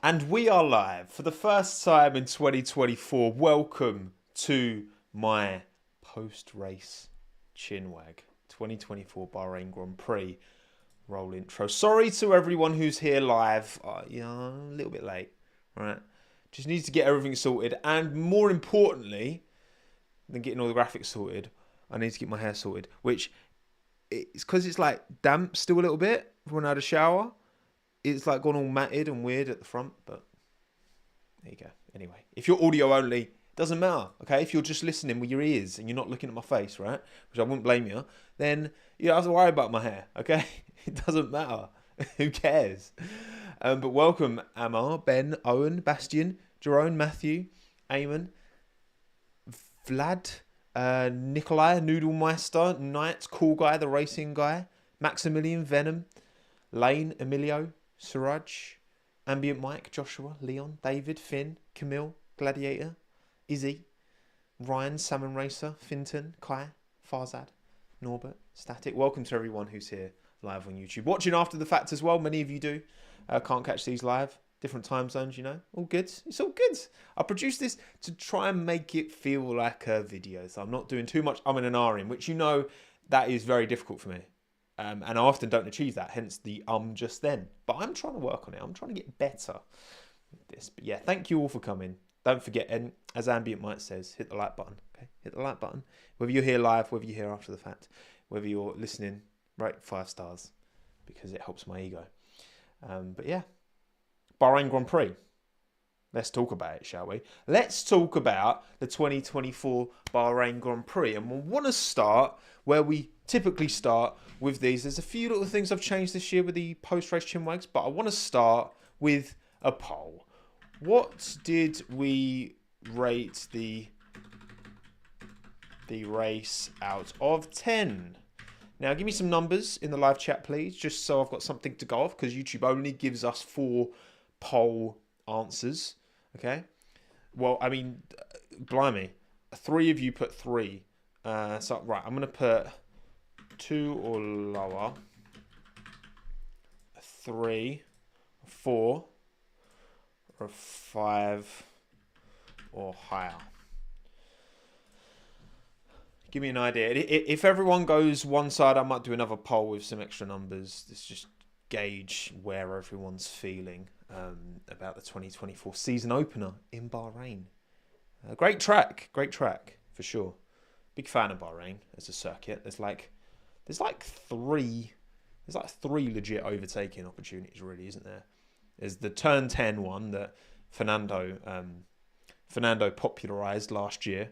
And we are live for the first time in 2024. Welcome to my post-race Chinwag 2024 Bahrain Grand Prix roll intro. Sorry to everyone who's here live. I'm a little bit late, right? Just need to get everything sorted. And more importantly than getting all the graphics sorted, I need to get my hair sorted. Which, it's because it's like damp still a little bit from when I had a shower. It's like gone all matted and weird at the front, but there you go. Anyway, if you're audio only, it doesn't matter, okay? If you're just listening with your ears and you're not looking at my face, right, which I wouldn't blame you, then you don't have to worry about my hair, okay? It doesn't matter. Who cares? But welcome, Amar, Ben, Owen, Bastian, Jerome, Matthew, Eamon, Vlad, Nikolai, Noodlemeister, Knight, Cool Guy, the racing guy, Maximilian, Venom, Lane, Emilio, Suraj, Ambient Mike, Joshua, Leon, David, Finn, Camille, Gladiator, Izzy, Ryan, Salmon Racer, Finton, Kai, Farzad, Norbert, Static. Welcome to everyone who's here live on YouTube. Watching after the fact as well, many of you do. Can't catch these live. Different time zones, you know. All good. It's all good. I produced this to try and make it feel like a video. So I'm not doing too much in an R in, which you know that is very difficult for me. And I often don't achieve that, hence the just then. But I'm trying to work on it. I'm trying to get better at this. But yeah, thank you all for coming. Don't forget, and as Ambient Mike says, hit the like button. Okay, hit the like button. Whether you're here live, whether you're here after the fact, whether you're listening, rate 5 stars because it helps my ego. But yeah, Bahrain Grand Prix. Let's talk about it, shall we? Let's talk about the 2024 Bahrain Grand Prix. And we'll want to start where we typically start with these. There's a few little things I've changed this year with the post-race Chinwags, but I want to start with a poll. What did we rate the race out of 10? Now, give me some numbers in the live chat, please, just so I've got something to go off, because YouTube only gives us 4 poll answers. Okay, well, I mean, blimey, 3 of you put 3. So, right, I'm going to put 2 or lower, 3, 4, or 5 or higher. Give me an idea. If everyone goes one side, I might do another poll with some extra numbers. Let's just gauge where everyone's feeling about the 2024 season opener in Bahrain. Great track for sure. Big fan of Bahrain as a circuit. There's like 3 legit overtaking opportunities, really, isn't there? There's the turn 10 one that Fernando popularized last year.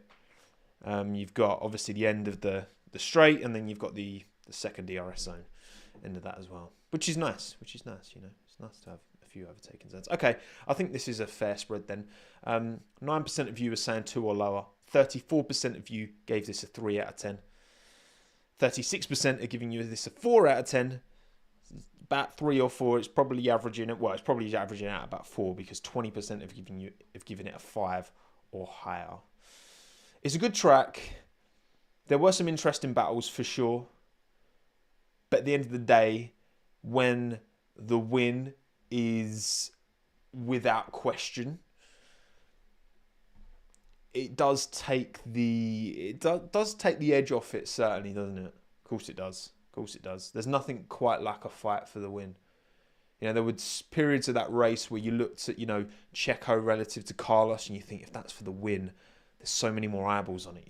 You've got obviously the end of the straight, and then you've got the second DRS zone end of that as well, which is nice. You know, it's nice to have a few overtaking zones. Okay, I think this is a fair spread then. 9% of you are saying 2 or lower. 34% of you gave this a 3 out of 10. 36% are giving you this a 4 out of 10. About 3 or 4. It's probably averaging out about 4, because 20% have given it a 5 or higher. It's a good track. There were some interesting battles for sure. But at the end of the day, when the win is without question, it does take the edge off it, certainly, doesn't it? Of course it does. There's nothing quite like a fight for the win. You know, there were periods of that race where you looked at, Checo relative to Carlos, and you think, if that's for the win, there's so many more eyeballs on it,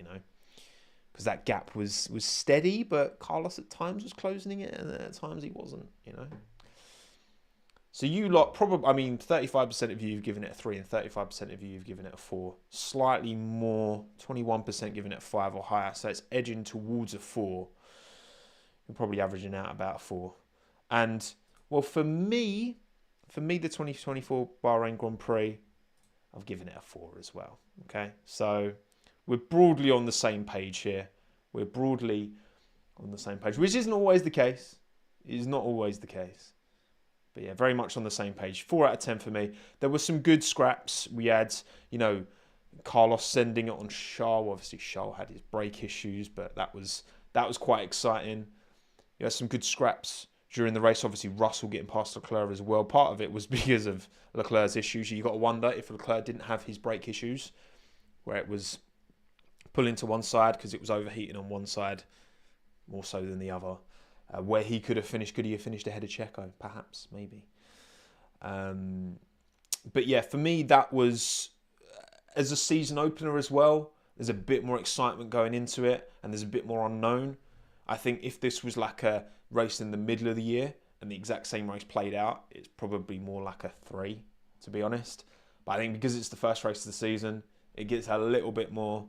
because that gap was steady, but Carlos at times was closing it, and at times he wasn't, So you lot probably, 35% of you have given it a 3, and 35% of you have given it a 4. Slightly more, 21% giving it a 5 or higher, so it's edging towards a 4. You're probably averaging out about a 4. And, well, for me, the 2024 Bahrain Grand Prix, I've given it a 4 as well. Okay, so we're broadly on the same page here. Which isn't always the case. It is not always the case. But yeah, very much on the same page. 4 out of 10 for me. There were some good scraps. We had, Carlos sending it on Charles. Obviously, Charles had his brake issues, but that was quite exciting. You had some good scraps during the race. Obviously, Russell getting past Leclerc as well. Part of it was because of Leclerc's issues. You got to wonder if Leclerc didn't have his brake issues, where it was pulling to one side because it was overheating on one side more so than the other. Where he could have finished, could he have finished ahead of Checo? Perhaps, maybe. But yeah, for me, that was, as a season opener as well, there's a bit more excitement going into it and there's a bit more unknown. I think if this was like a race in the middle of the year and the exact same race played out, it's probably more like a 3, to be honest. But I think because it's the first race of the season, it gets a little bit more,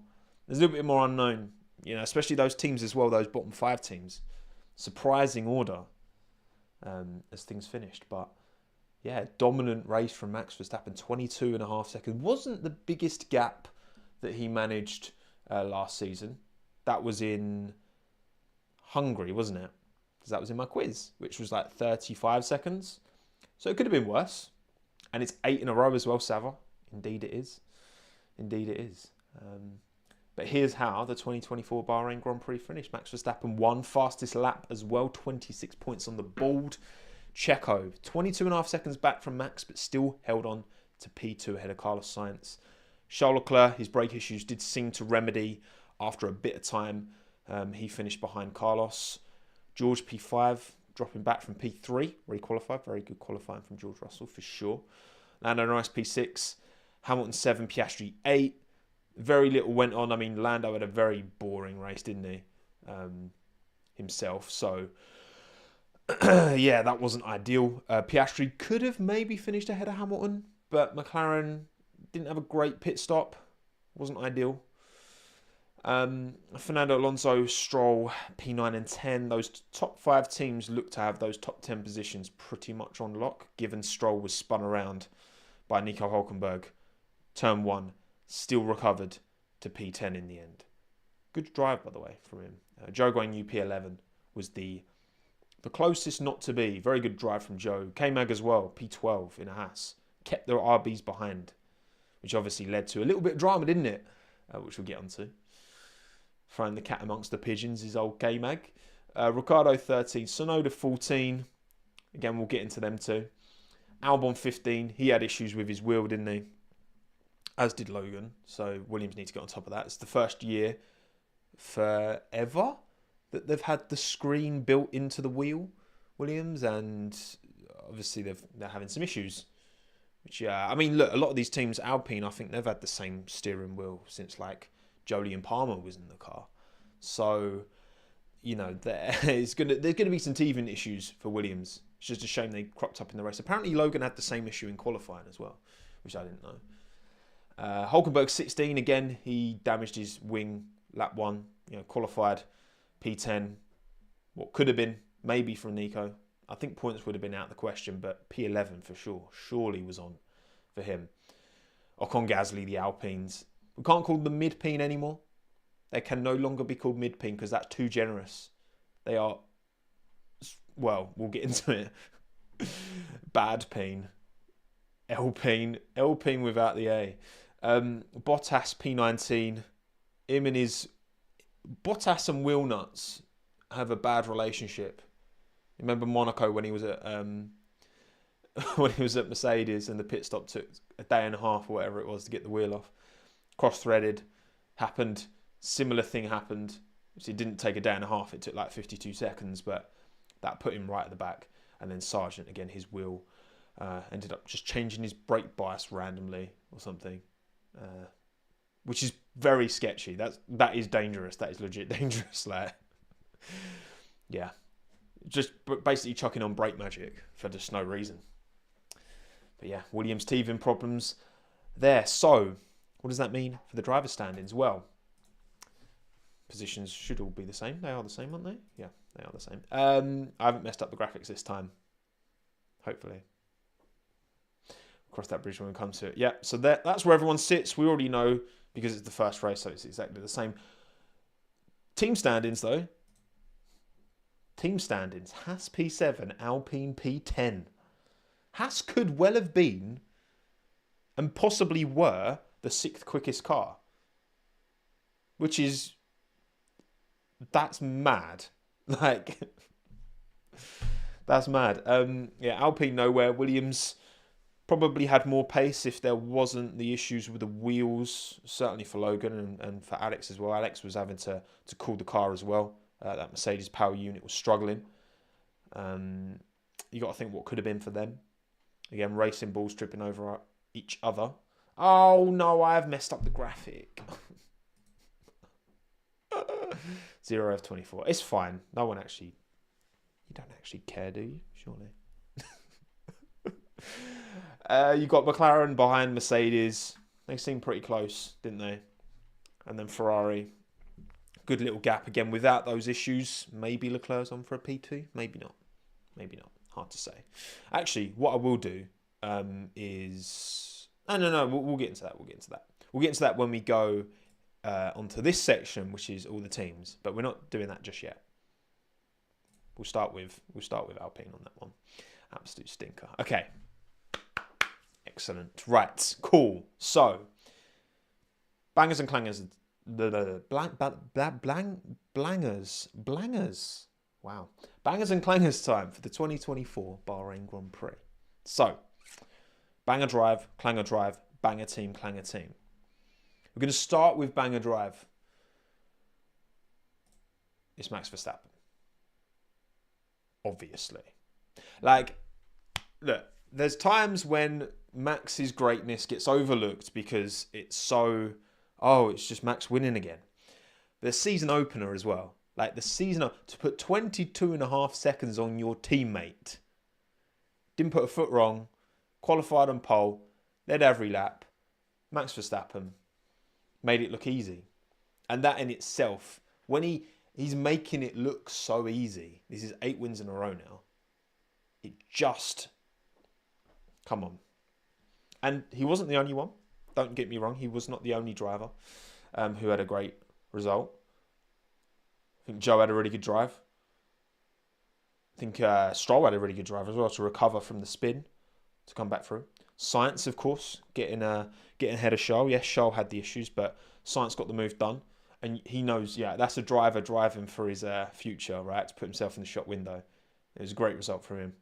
there's a little bit more unknown, you know, especially those teams as well, those bottom 5 teams. Surprising order as things finished. But yeah, dominant race from Max Verstappen, 22.5 seconds. Wasn't the biggest gap that he managed last season. That was in Hungary, wasn't it? Because that was in my quiz, which was like 35 seconds. So it could have been worse. And it's 8 in a row as well, Sava. Indeed it is. Indeed it is. But here's how the 2024 Bahrain Grand Prix finished. Max Verstappen won, fastest lap as well, 26 points on the board. Checo, 22.5 seconds back from Max, but still held on to P2 ahead of Carlos Sainz. Charles Leclerc, his brake issues did seem to remedy after a bit of time. He finished behind Carlos. George P5, dropping back from P3, where he qualified. Very good qualifying from George Russell, for sure. Lando Norris P6, Hamilton 7, Piastri 8. Very little went on. I mean, Lando had a very boring race, didn't he? Himself. So, yeah, that wasn't ideal. Piastri could have maybe finished ahead of Hamilton, but McLaren didn't have a great pit stop. Wasn't ideal. Fernando Alonso, Stroll, P9 and 10. Those top 5 teams look to have those top 10 positions pretty much on lock, given Stroll was spun around by Nico Hülkenberg. Turn 1, still recovered to P10 in the end. Good drive, by the way, from him. Joe Guan Yu P11 was the closest not to be. Very good drive from Joe. K-Mag as well, P12 in a Haas. Kept their RBs behind, which obviously led to a little bit of drama, didn't it? Which we'll get onto. Throwing the cat amongst the pigeons is old K-Mag. Ricciardo 13, Tsunoda 14. Again, we'll get into them too. Albon 15. He had issues with his wheel, didn't he? As did Logan. So Williams need to get on top of that. It's the first year forever that they've had the screen built into the wheel, Williams, and obviously they're having some issues. Which, yeah, I mean, look, a lot of these teams, Alpine, I think they've had the same steering wheel since like Jolie and Palmer was in the car. So, you know, there's gonna be some teething issues for Williams. It's just a shame they cropped up in the race. Apparently Logan had the same issue in qualifying as well, which I didn't know. Hulkenberg 16, again, he damaged his wing lap 1, you know, qualified P10. What could have been maybe from Nico. I think points would have been out of the question, but P11 for sure. Surely was on for him. Ocon Gasly, the Alpines. We can't call them mid-peen anymore. They can no longer be called mid-peen because that's too generous. They are, well, we'll get into it. Bad peen. Alpine without the A. Bottas P19. Him and his... Bottas and wheel nuts have a bad relationship. Remember Monaco when he was at Mercedes and the pit stop took a day and a half or whatever it was to get the wheel off. Cross-threaded. Happened. Similar thing happened. It didn't take a day and a half. It took like 52 seconds, but that put him right at the back. And then Sargent, again, his wheel ended up just changing his brake bias randomly or something, which is very sketchy. That is dangerous. That is legit dangerous. Like, yeah. Just basically chucking on brake magic for just no reason. But yeah, Williams teething problems there. So, what does that mean for the driver's standings? Well, positions should all be the same. They are the same, aren't they? Yeah, they are the same. I haven't messed up the graphics this time. Hopefully. Cross that bridge when we come to it. Yeah, so that's where everyone sits. We already know because it's the first race, so it's exactly the same. Team standings, though. Team standings. Haas P7, Alpine P10. Haas could well have been, and possibly were, the 6th quickest car. Which is... That's mad. Like... That's mad. Yeah, Alpine nowhere. Williams probably had more pace if there wasn't the issues with the wheels, certainly for Logan and for Alex as well. Alex was having to cool the car as well. That Mercedes power unit was struggling. You got to think what could have been for them. Again, racing balls tripping over each other. Oh no, I have messed up the graphic. 0F24. It's fine. No one actually... You don't actually care, do you? Surely. You got McLaren behind Mercedes. They seemed pretty close, didn't they? And then Ferrari. Good little gap again without those issues. Maybe Leclerc's on for a P2. Maybe not. Maybe not. Hard to say. Actually, what I will do is... No. We'll get into that. We'll get into that when we go onto this section, which is all the teams. But we're not doing that just yet. We'll start with Alpine on that one. Absolute stinker. Okay. Excellent. Right. Cool. So, bangers and clangers. Blangers. Wow. Bangers and clangers time for the 2024 Bahrain Grand Prix. So, banger drive, clanger drive, banger team, clanger team. We're going to start with banger drive. It's Max Verstappen. Obviously. Like, look, there's times when Max's greatness gets overlooked because it's so, it's just Max winning again. The season opener as well. Like to put 22.5 seconds on your teammate. Didn't put a foot wrong. Qualified on pole. Led every lap. Max Verstappen made it look easy. And that in itself, when he's making it look so easy. This is 8 wins in a row now. It just... Come on. And he wasn't the only one. Don't get me wrong. He was not the only driver who had a great result. I think Joe had a really good drive. I think Stroll had a really good drive as well to recover from the spin to come back through. Sainz, of course, getting ahead of Charles. Yes, Charles had the issues, but Sainz got the move done. And he knows, that's a driver driving for his future, right? To put himself in the shop window. It was a great result for him.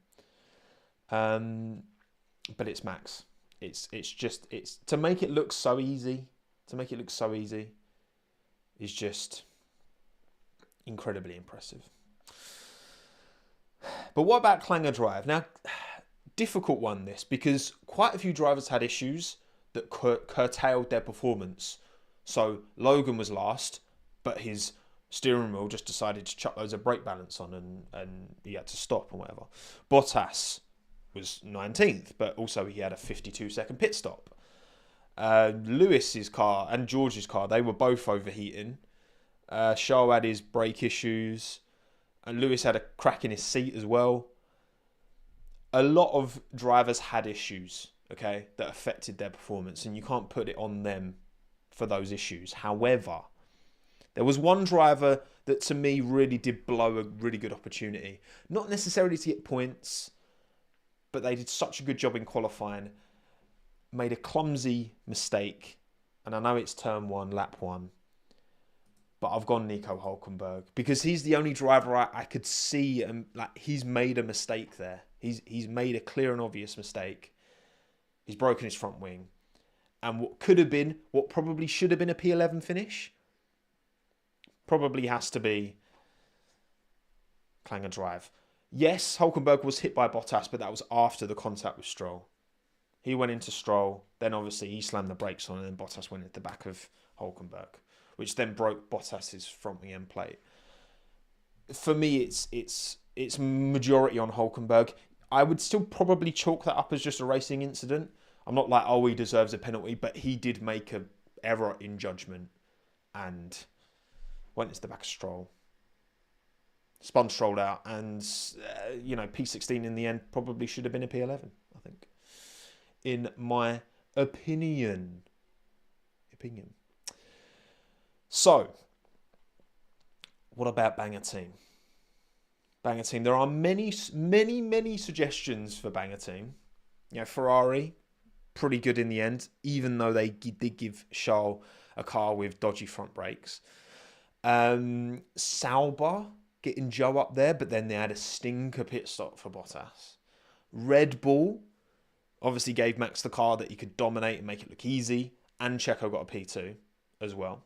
But it's Max. It's to make it look so easy. Is just incredibly impressive. But what about clanger drive? Now, difficult one this, because quite a few drivers had issues that curtailed their performance. So Logan was last, but his steering wheel just decided to chuck loads of brake balance on and he had to stop or whatever. Bottas was 19th, but also he had a 52-second pit stop. Lewis's car and George's car, they were both overheating. Charles had his brake issues, and Lewis had a crack in his seat as well. A lot of drivers had issues, okay, that affected their performance, and you can't put it on them for those issues. However, there was one driver that to me really did blow a really good opportunity. Not necessarily to get points, but they did such a good job in qualifying. Made a clumsy mistake, and I know it's turn 1, lap 1, but I've gone Nico Hülkenberg because he's the only driver I could see, and like he's made a mistake there. He's made a clear and obvious mistake. He's broken his front wing, and what probably should have been a P11 finish, probably has to be clanger drive. Yes, Hülkenberg was hit by Bottas, but that was after the contact with Stroll. He went into Stroll, then obviously he slammed the brakes on, and then Bottas went at the back of Hülkenberg, which then broke Bottas's front wing end plate. For me, it's majority on Hülkenberg. I would still probably chalk that up as just a racing incident. I'm not like, he deserves a penalty, but he did make an error in judgment and went into the back of Stroll. Spun Stroll out, and P16 in the end probably should have been a P11, I think. In my opinion. So, what about Banger Team? Banger Team. There are many suggestions for Banger Team. Ferrari, pretty good in the end, even though they did give Charles a car with dodgy front brakes. Sauber, getting Joe up there, but then they had a stinker pit stop for Bottas. Red Bull obviously gave Max the car that he could dominate and make it look easy, and Checo got a P2 as well.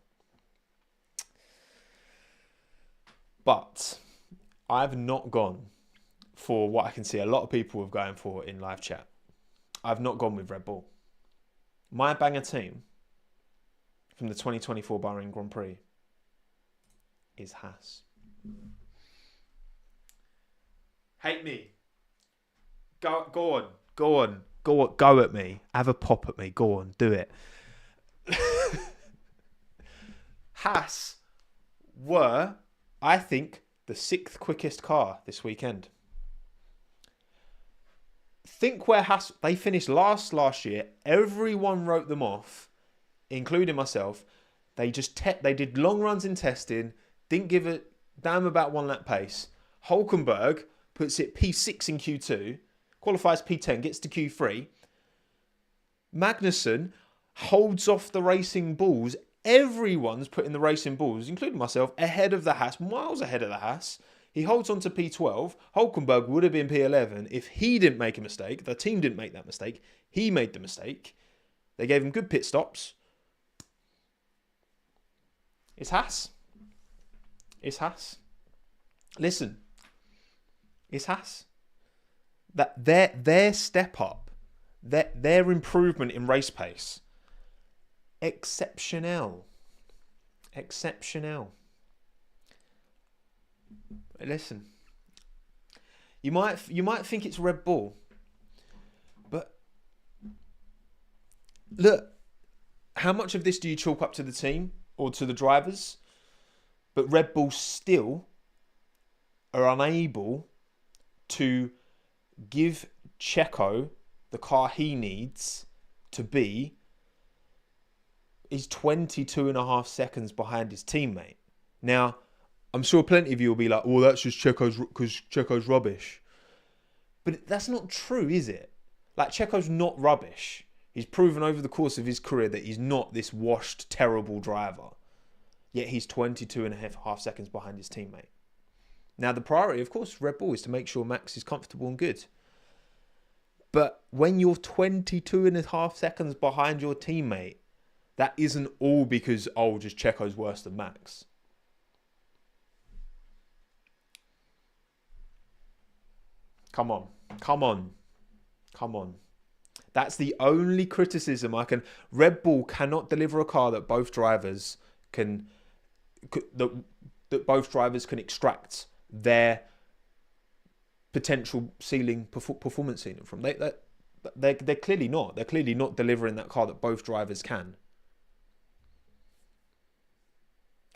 But I've not gone for what I can see a lot of people have going for in live chat. I've not gone with Red Bull. My banger team from the 2024 Bahrain Grand Prix is Haas. Hate me. Go at me. Have a pop at me. Go on, do it. Haas were, I think, the 6th quickest car this weekend. Think where Haas, they finished last year. Everyone wrote them off, including myself. They did long runs in testing, didn't give a damn about 1 lap pace. Hulkenberg puts it P6 in Q2, qualifies P10, gets to Q3. Magnussen holds off the Racing Bulls. Everyone's putting the Racing Bulls, including myself, ahead of the Haas, miles ahead of the Haas. He holds on to P12. Hulkenberg would have been P11 if he didn't make a mistake. The team didn't make that mistake. He made the mistake. They gave him good pit stops. It's Haas. It's Haas. Listen. It's Haas. That their step up, their improvement in race pace, exceptional. Listen, you might think it's Red Bull, but look, how much of this do you chalk up to the team or to the drivers? But Red Bull still are unable to give Checo the car he needs to be. He's 22.5 seconds behind his teammate. Now, I'm sure plenty of you will be like, "Oh, that's just because Checo's rubbish." But that's not true, is it? Like, Checo's not rubbish. He's proven over the course of his career that he's not this washed, terrible driver. Yet he's 22.5 seconds behind his teammate. Now, the priority, of course, Red Bull is to make sure Max is comfortable and good. But when you're 22.5 seconds behind your teammate, that isn't all because, just Checo's worse than Max. Come on. That's the only criticism I can. Red Bull cannot deliver a car that both drivers can extract their potential ceiling, performance ceiling from. They're clearly not. They're clearly not delivering that car that both drivers can.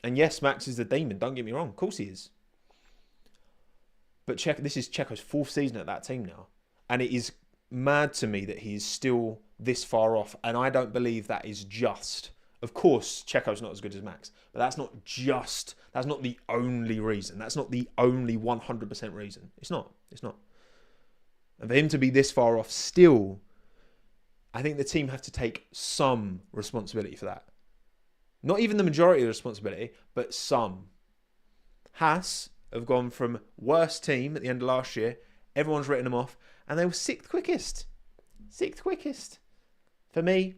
And yes, Max is the demon. Don't get me wrong. Of course he is. But this is Checo's 4th season at that team now. And it is mad to me that he's still this far off. And I don't believe that is just. Of course, Checo's not as good as Max. But that's not the only reason. That's not the only 100% reason. It's not. And for him to be this far off still, I think the team have to take some responsibility for that. Not even the majority of the responsibility, but some. Haas have gone from worst team at the end of last year. Everyone's written them off. And they were 6th quickest. 6th quickest. For me,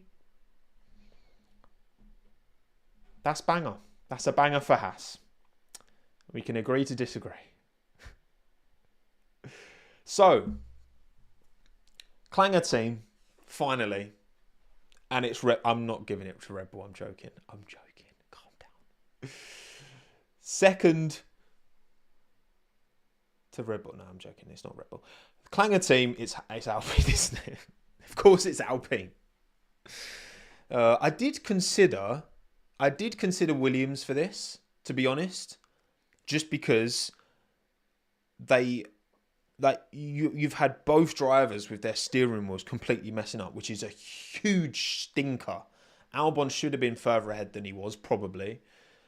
that's banger. That's a banger for Haas. We can agree to disagree. So, Clanger team, finally. And it's I'm not giving it to Red Bull. I'm joking. Calm down. Second to Red Bull. No, I'm joking. It's not Red Bull. Clanger team, it's Alpine, isn't it? Of course it's Alpine. I did consider Williams for this, to be honest. Just because you've had both drivers with their steering wheels completely messing up, which is a huge stinker. Albon should have been further ahead than he was, probably.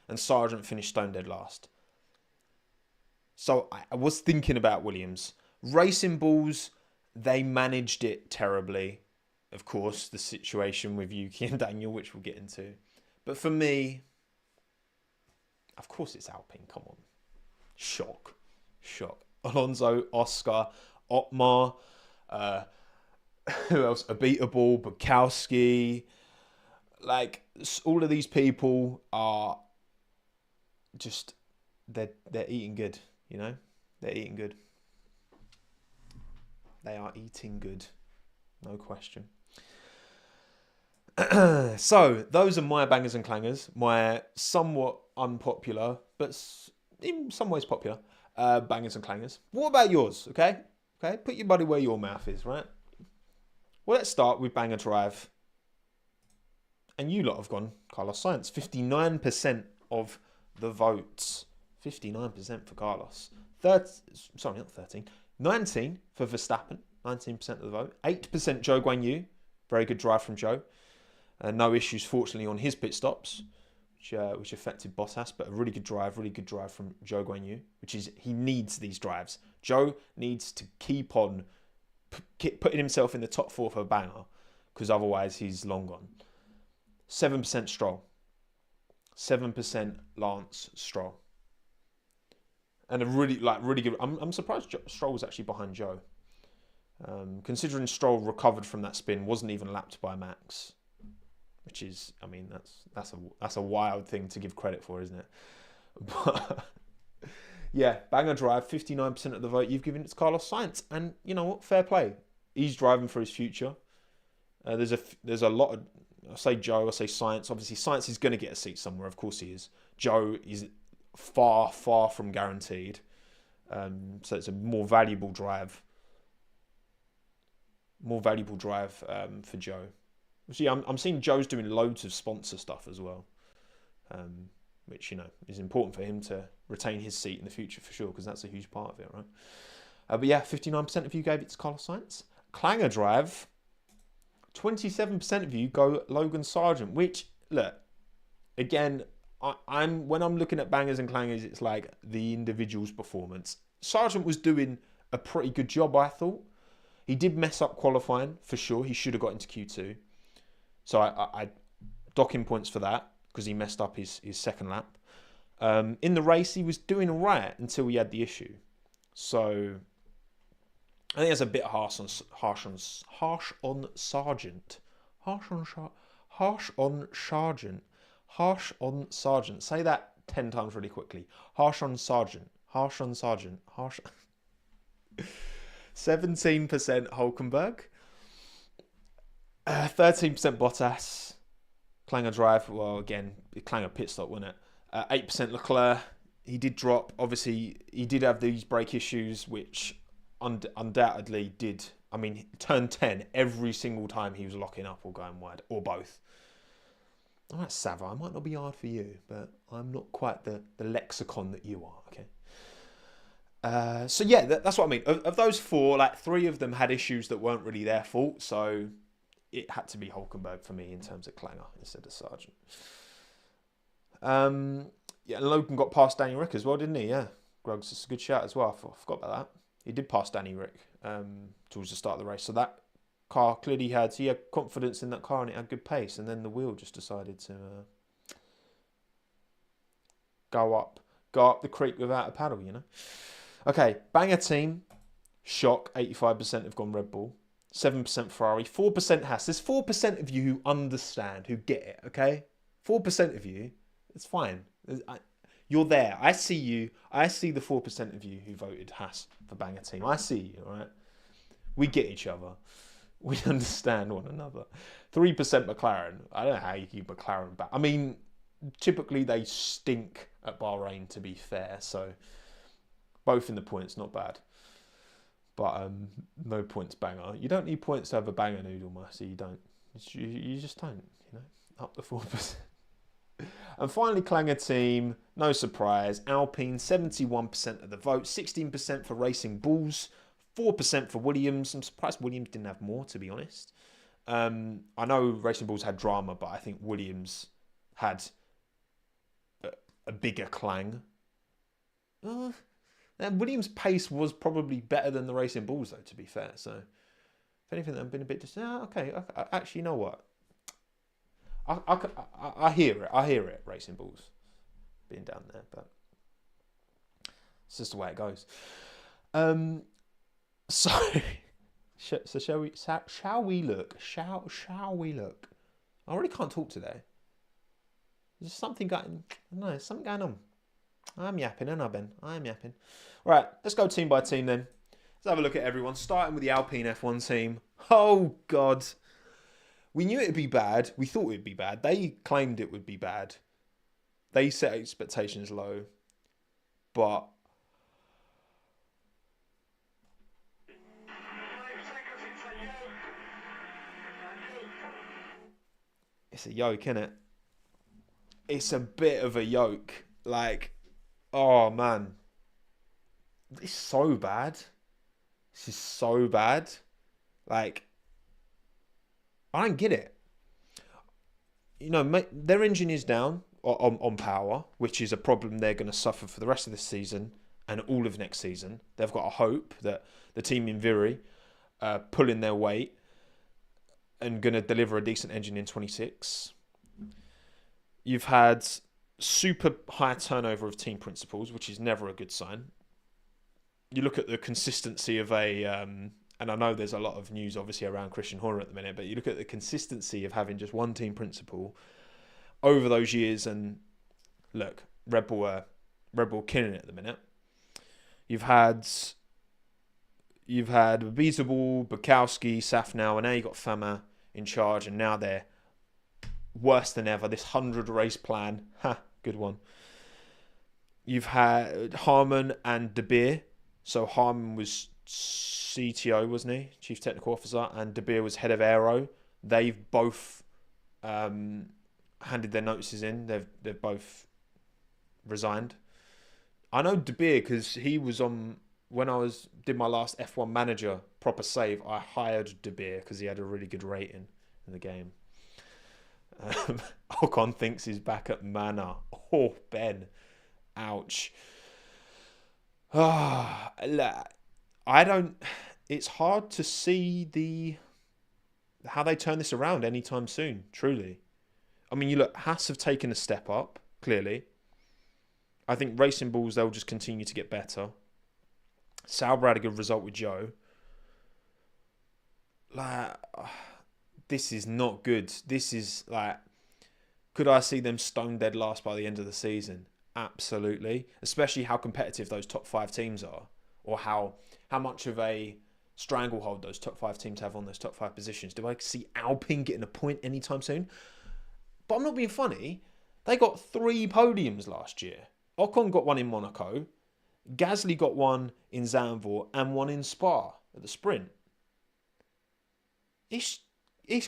And Sargent finished stone dead last. So I was thinking about Williams. Racing Bulls, they managed it terribly. Of course, the situation with Yuki and Daniel, which we'll get into. But for me, of course it's Alpine, come on. Shock. Alonso, Oscar, Otmar, who else? Abitable, Bukowski. Like, all of these people are just, they're eating good, you know? They're eating good. They are eating good. No question. So, those are my bangers and clangers. My somewhat unpopular, but in some ways popular, bangers and clangers. What about yours, okay? Okay, put your money where your mouth is, right? Well, let's start with banger drive. And you lot have gone Carlos Sainz. 59% of the votes. 59% for Carlos. 19 for Verstappen. 19% of the vote. 8% Zhou Guanyu. Very good drive from Zhou. No issues, fortunately, on his pit stops, which affected Bottas. But a really good drive from Zhou Guanyu, which is, he needs these drives. Zhou needs to keep on putting himself in the top 4 for a banger, because otherwise he's long gone. 7% Stroll. 7% Lance Stroll. And a really good... I'm surprised Stroll was actually behind Zhou. Considering Stroll recovered from that spin, wasn't even lapped by Max. Which is, I mean, that's a wild thing to give credit for, isn't it? But yeah, banger drive, 59% of the vote you've given it to Carlos Sainz. And you know what? Fair play. He's driving for his future. There's a lot of... I say Zhou, I say Sainz. Obviously, Sainz is going to get a seat somewhere. Of course he is. Zhou is far, far from guaranteed. So it's a more valuable drive. For Zhou. See, I'm seeing Zhou's doing loads of sponsor stuff as well. Which, you know, is important for him to retain his seat in the future for sure, because that's a huge part of it, right? But yeah, 59% of you gave it to Carlos Sainz. Clanger drive... 27% of you go Logan Sargent, which, look, again, when I'm looking at bangers and clangers, it's like the individual's performance. Sargent was doing a pretty good job, I thought. He did mess up qualifying, for sure. He should have got into Q2. So I dock him points for that, because he messed up his second lap. In the race, he was doing all right until he had the issue. So... I think that's a bit harsh on Sargent. Harsh on Sargent. Say that 10 times really quickly. Harsh on Sargent. 17% Hulkenberg. 13% Bottas. Clanger drive. Well, again, Clanger pit stop, wasn't it? 8% Leclerc. He did drop. Obviously, he did have these brake issues, which... undoubtedly did. I mean, turned 10 every single time he was locking up or going wide, or both. All right, Sava, I might not be hard for you, but I'm not quite the lexicon that you are, okay? So yeah, that's what I mean. Of those 4, like 3 of them had issues that weren't really their fault, so it had to be Hulkenberg for me in terms of Clanger instead of Sargent. Yeah, Logan got past Danny Rick as well, didn't he? Yeah, Grugs, it's a good shout as well. I forgot about that. He did pass Danny Rick towards the start of the race. So that car clearly he had confidence in that car and it had good pace. And then the wheel just decided to go up the creek without a paddle, you know. Okay, banger team. Shock, 85% have gone Red Bull. 7% Ferrari. 4% Haas. There's 4% of you who understand, who get it, okay? 4% of you, it's fine. You're there. I see you. I see the 4% of you who voted Haas for banger team. I see you, all right? We get each other. We understand one another. 3% McLaren. I don't know how you keep McLaren back. I mean, typically they stink at Bahrain, to be fair. So both in the points, not bad. But no points banger. You don't need points to have a banger noodle, Mercy. You don't. You just don't, you know. Up the 4%. And finally, Clanger team, no surprise, Alpine, 71% of the vote, 16% for Racing Bulls, 4% for Williams. I'm surprised Williams didn't have more, to be honest. I know Racing Bulls had drama, but I think Williams had a bigger clang. Williams' pace was probably better than the Racing Bulls, though, to be fair. So, if anything, I've been a bit okay. Actually, you know what? I hear it. Racing Bulls being down there, but It's just the way it goes. So, so shall we? Shall we look? Shall we look? I really can't talk today. There's something going. No, there's something going on. I'm yapping, and Ben. I'm yapping. Right, let's go team by team then. Let's have a look at everyone. Starting with the Alpine F1 team. Oh God, we knew it'd be bad. We thought it'd be bad. They claimed it would be bad. They set expectations low, but it's a yoke, isn't it? It's a bit of a yoke. Like, oh man, it's so bad. This is so bad. Like, I don't get it. You know, their engine is down on power, which is a problem they're going to suffer for the rest of this season and all of next season. They've got a hope that the team in Viri are pulling their weight and going to deliver a decent engine in 26. You've had super high turnover of team principals, which is never a good sign. You look at the consistency of and I know there's a lot of news obviously around Christian Horner at the minute, but you look at the consistency of having just one team principal over those years, and look, Red Bull killing it at the minute. You've had Beazable, Bukowski, Safnauer, and now you've got Fama in charge, and now they're worse than ever. This 100 race plan, good one. You've had Harmon and De Beer. So Harmon was CTO, wasn't he? Chief Technical Officer, and De Beer was head of aero. They've both handed their notices in. They've both resigned. I know De Beer because he was on when I did my last F1 manager proper save. I hired De Beer because he had a really good rating in the game. Ocon thinks he's back at Mana. Oh, Ben, ouch. I don't. It's hard to see how they turn this around anytime soon. Truly, I mean, you look. Haas have taken a step up. Clearly, I think Racing Bulls they'll just continue to get better. Sauber had a good result with Joe. Like, this is not good. This is like, could I see them stone dead last by the end of the season? Absolutely, especially how competitive those top 5 teams are, or how much of a stranglehold those top 5 teams have on those top 5 positions. Do I see Alpine getting a point anytime soon? But I'm not being funny. They got 3 podiums last year. Ocon got one in Monaco, Gasly got one in Zandvoort, and one in Spa at the sprint. It's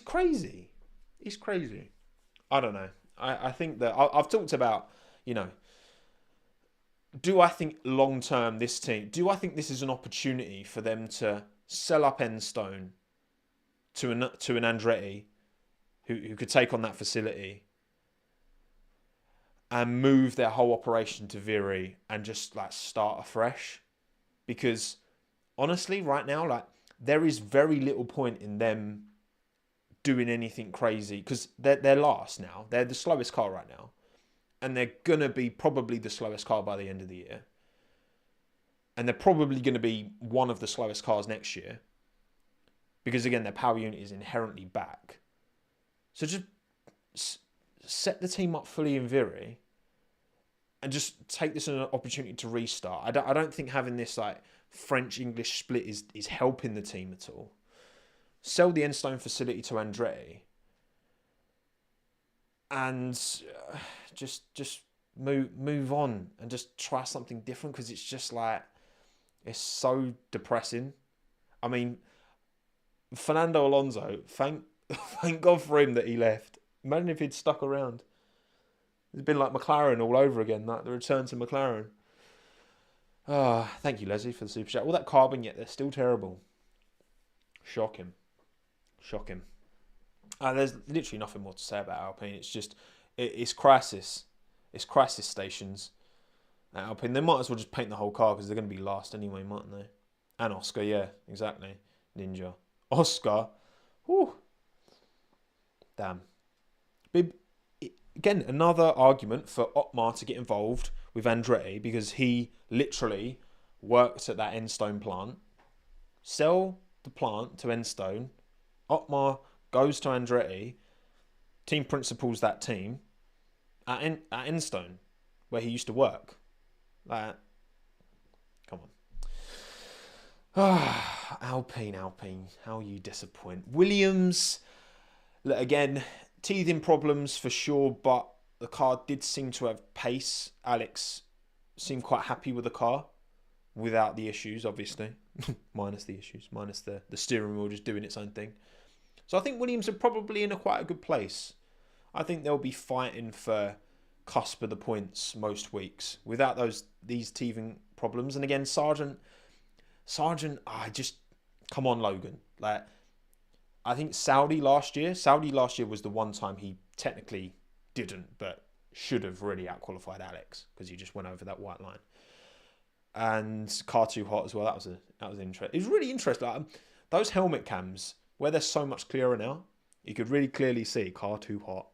crazy. It's crazy. I don't know. I think that I've talked about, you know, do I think long term this team, do I think this is an opportunity for them to sell up Enstone to an Andretti who could take on that facility and move their whole operation to Viri and just like start afresh? Because honestly, right now, like, there is very little point in them doing anything crazy because they're last now. They're the slowest car right now. And they're going to be probably the slowest car by the end of the year. And they're probably going to be one of the slowest cars next year. Because, again, their power unit is inherently back. So just set the team up fully in Viri. And just take this as an opportunity to restart. I don't think having this like French-English split is helping the team at all. Sell the Enstone facility to Andretti. And just move on and just try something different, because it's just like, it's so depressing. I mean, Fernando Alonso, thank God for him that he left. Imagine if he'd stuck around. It's been like McLaren all over again, like the return to McLaren. Thank you, Leslie, for the super chat. All that carbon, yet they're still terrible. Shocking. There's literally nothing more to say about Alpine. It's just, it's crisis. It's crisis stations at Alpine. They might as well just paint the whole car because they're going to be last anyway, mightn't they? And Oscar, yeah, exactly. Ninja. Oscar. Whew. Damn. Again, another argument for Otmar to get involved with Andretti because he literally worked at that Enstone plant. Sell the plant to Enstone. Otmar goes to Andretti. Team principals that team at Enstone, where he used to work. Like, come on. Alpine, how you disappoint. Williams, look, again, teething problems for sure, but the car did seem to have pace. Alex seemed quite happy with the car without the issues, obviously. minus the issues, minus the steering wheel just doing its own thing. So I think Williams are probably in quite a good place. I think they'll be fighting for cusp of the points most weeks without these teething problems. And again, Sargent, come on, Logan. Like, I think Saudi last year was the one time he technically didn't, but should have really outqualified Alex because he just went over that white line. And car too hot as well. That was interesting. It was really interesting. Like, those helmet cams where they're so much clearer now, you could really clearly see car too hot.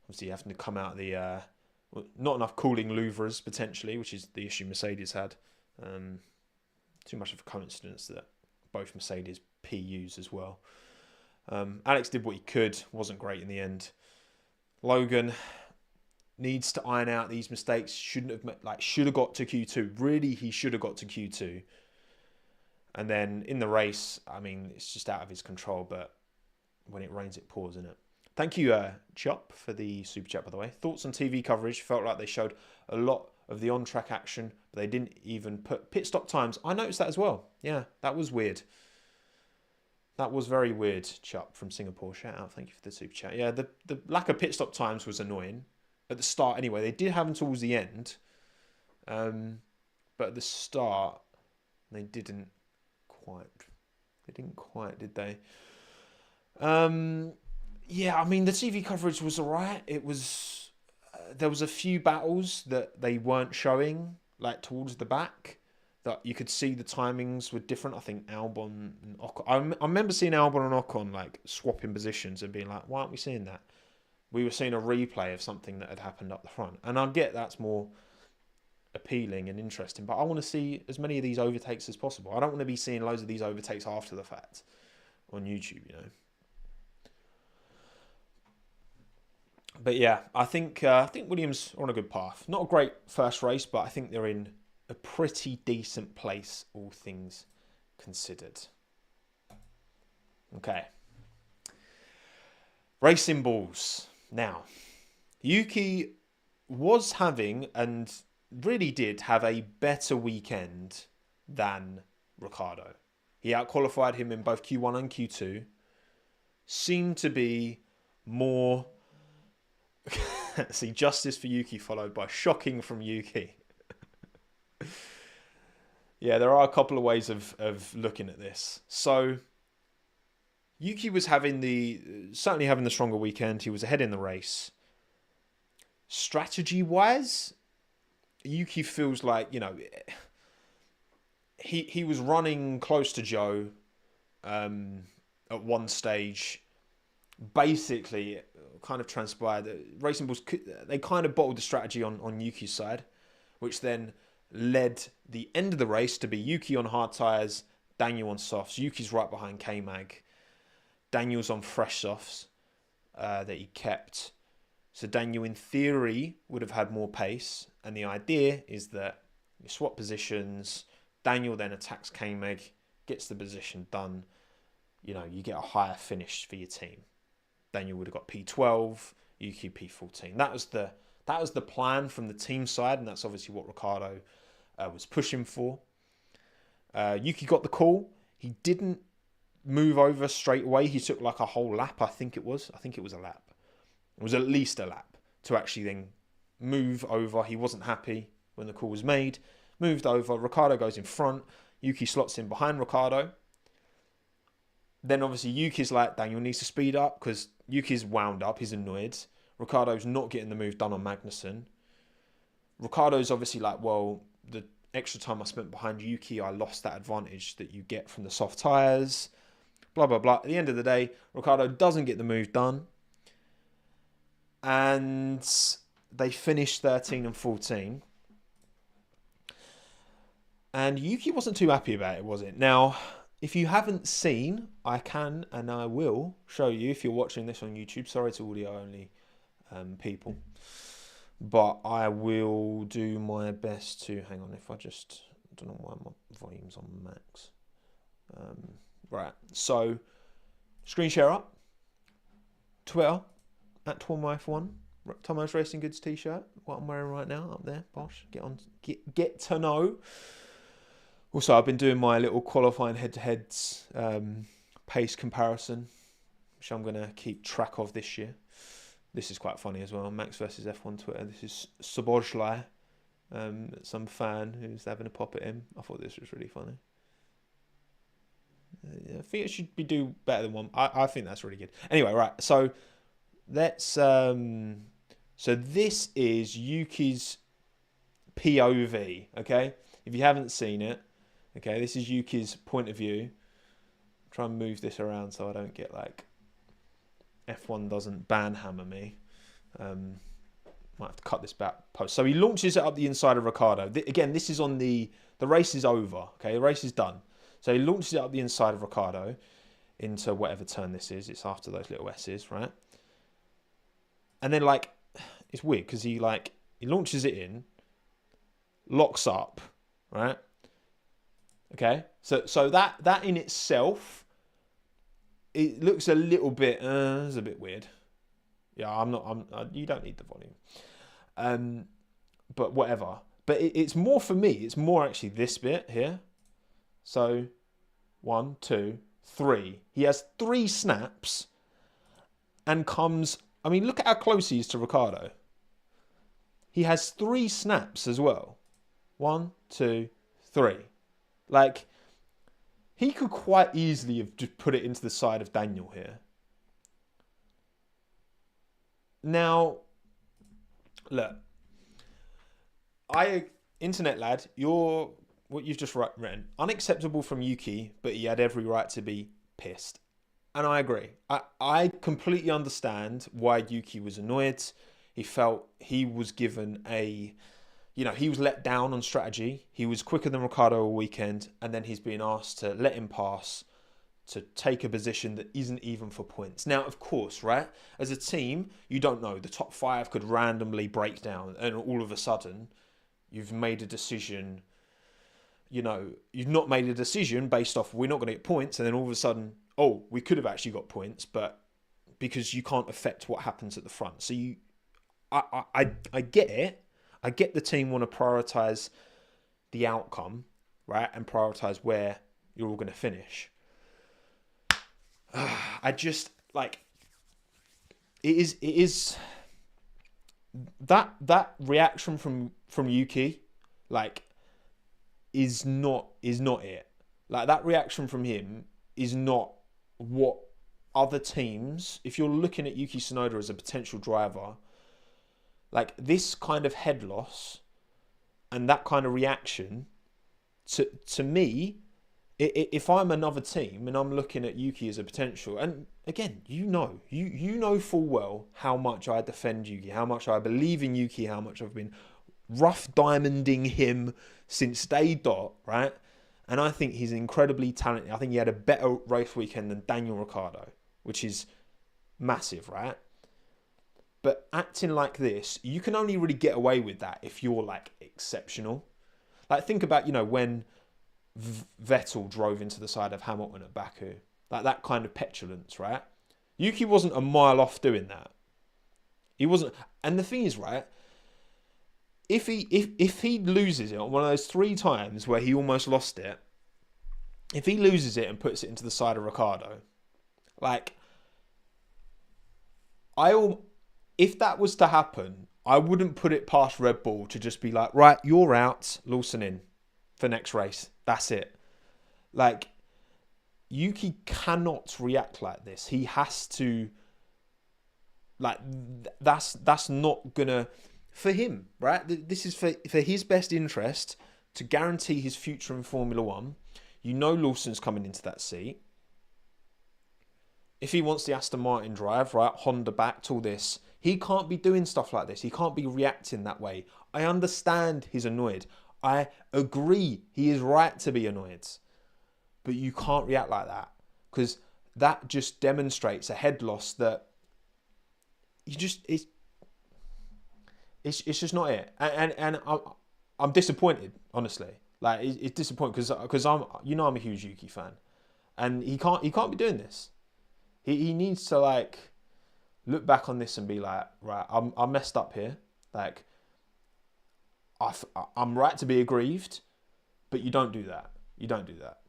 Obviously, having to come out of the not enough cooling louvres potentially, which is the issue Mercedes had. Too much of a coincidence that both Mercedes PUs as well. Alex did what he could. Wasn't great in the end. Logan needs to iron out these mistakes. Should have got to Q2. Really, he should have got to Q2. And then in the race, I mean, it's just out of his control. But when it rains, it pours, isn't it? Thank you, Chop, for the super chat, by the way. Thoughts on TV coverage? Felt like they showed a lot of the on-track action, but they didn't even put pit stop times. I noticed that as well. Yeah, that was weird. That was very weird, Chop, from Singapore. Shout out. Thank you for the super chat. Yeah, the lack of pit stop times was annoying. At the start, anyway. They did have them towards the end. But at the start, they didn't quite. They didn't quite, did they? Yeah, I mean, the TV coverage was alright. It was there was a few battles that they weren't showing, like towards the back, that you could see the timings were different. I think Albon and Ocon. I remember seeing Albon and Ocon like swapping positions and being like, why aren't we seeing that? We were seeing a replay of something that had happened up the front. And I get that's more appealing and interesting, but I want to see as many of these overtakes as possible. I don't want to be seeing loads of these overtakes after the fact on YouTube, you know. But yeah, I think Williams are on a good path. Not a great first race, but I think they're in a pretty decent place, all things considered. Okay. Racing balls. Now, Yuki was having, and really did have, a better weekend than Ricciardo. He outqualified him in both Q1 and Q2. Seemed to be more... See, justice for Yuki followed by shocking from Yuki. Yeah, there are a couple of ways of looking at this. So, Yuki was certainly having the stronger weekend. He was ahead in the race. Strategy-wise, Yuki feels like, you know, he was running close to Joe at one stage. Basically, it kind of transpired that Racing Bulls, they kind of bottled the strategy on Yuki's side, which then led the end of the race to be Yuki on hard tyres, Daniel on softs. Yuki's right behind K-Mag. Daniel's on fresh softs that he kept. So Daniel, in theory, would have had more pace. And the idea is that you swap positions. Daniel then attacks K-Mag, gets the position done. You know, you get a higher finish for your team. Daniel would have got P12, Yuki P14. That was the plan from the team side, and that's obviously what Ricciardo was pushing for. Yuki got the call. He didn't move over straight away. He took like a whole lap, I think it was a lap. It was at least a lap to actually then move over. He wasn't happy when the call was made. Moved over. Ricciardo goes in front. Yuki slots in behind Ricciardo. Then obviously Yuki's like, Daniel needs to speed up because Yuki's wound up. He's annoyed. Ricciardo's not getting the move done on Magnussen. Ricciardo's obviously like, well, the extra time I spent behind Yuki, I lost that advantage that you get from the soft tyres. Blah, blah, blah. At the end of the day, Ricciardo doesn't get the move done. And they finished 13 and 14. And Yuki wasn't too happy about it, was it? Now, if you haven't seen, I can and I will show you if you're watching this on YouTube. Sorry to audio only people. But I will do my best to... Hang on, if I just... I don't know why my volume's on max. Right, so screen share up. Twitter, at TOMMO'S1. Tommo's Racing Goods t-shirt. What I'm wearing right now, up there. Bosh, get to know. Also, I've been doing my little qualifying head-to-heads pace comparison, which I'm going to keep track of this year. This is quite funny as well. Max versus F1 Twitter. This is Sobojlai, some fan who's having a pop at him. I thought this was really funny. I think it should do better than one. I think that's really good. Anyway, right. So let's. So this is Yuki's POV. Okay, if you haven't seen it, okay, this is Yuki's point of view. Try and move this around so I don't get like F1 doesn't banhammer me. Might have to cut this back post. So he launches it up the inside of Ricciardo. Again, this is on the race is over. Okay, the race is done. So he launches it up the inside of Ricciardo into whatever turn this is. It's after those little S's, right? And then like it's weird because he launches it in, locks up, right? Okay, so that in itself, it looks a little bit, it's a bit weird. Yeah, you don't need the volume. But whatever. But it's more for me. It's more actually this bit here. So 1, 2, 3. He has 3 snaps and comes. I mean, look at how close he is to Ricciardo. He has 3 snaps as well. 1, 2, 3. Like, he could quite easily have just put it into the side of Daniel here. Now, look, internet lad, what you've just written, unacceptable from Yuki, but he had every right to be pissed. And I agree. I completely understand why Yuki was annoyed. He felt he was given he was let down on strategy. He was quicker than Ricciardo all weekend, and then he's being asked to let him pass to take a position that isn't even for points. Now, of course, right, as a team, you don't know. The top 5 could randomly break down, and all of a sudden, you've made a decision. You've not made a decision based off we're not going to get points, and then all of a sudden, oh, we could have actually got points, but because you can't affect what happens at the front. So I get it. I get the team want to prioritise the outcome, right, and prioritise where you're all going to finish. I just it is that reaction from Yuki, is not it. Like, that reaction from him is not what other teams, if you're looking at Yuki Tsunoda as a potential driver, like this kind of head loss and that kind of reaction to me, if I'm another team and I'm looking at Yuki as a potential, and again, you know full well how much I defend Yuki, how much I believe in Yuki, how much I've been rough diamonding him since day dot, right? And I think he's incredibly talented. I think he had a better race weekend than Daniel Ricciardo, which is massive, right? But acting like this, you can only really get away with that if you're like exceptional. Like, think about, when Vettel drove into the side of Hamilton at Baku. Like, that kind of petulance, right? Yuki wasn't a mile off doing that. He wasn't. And the thing is, right, if he loses it on one of those 3 times where he almost lost it, if he loses it and puts it into the side of Ricciardo, if that was to happen, I wouldn't put it past Red Bull to just be like, right, you're out, Lawson in for next race. That's it. Like, Yuki cannot react like this. He has to, that's not gonna, for him, right? This is for his best interest, to guarantee his future in Formula 1. Lawson's coming into that seat. If he wants the Aston Martin drive, right, Honda backed, all this, he can't be doing stuff like this. He can't be reacting that way. I understand he's annoyed. I agree, he is right to be annoyed, but you can't react like that, because that just demonstrates a head loss that you just it's just not it. And I'm disappointed, honestly. Like it's disappointing because I'm a huge Yuki fan, and he can't be doing this. He needs to like look back on this and be like, right, I messed up here. Like I'm right to be aggrieved, but you don't do that. You don't do that.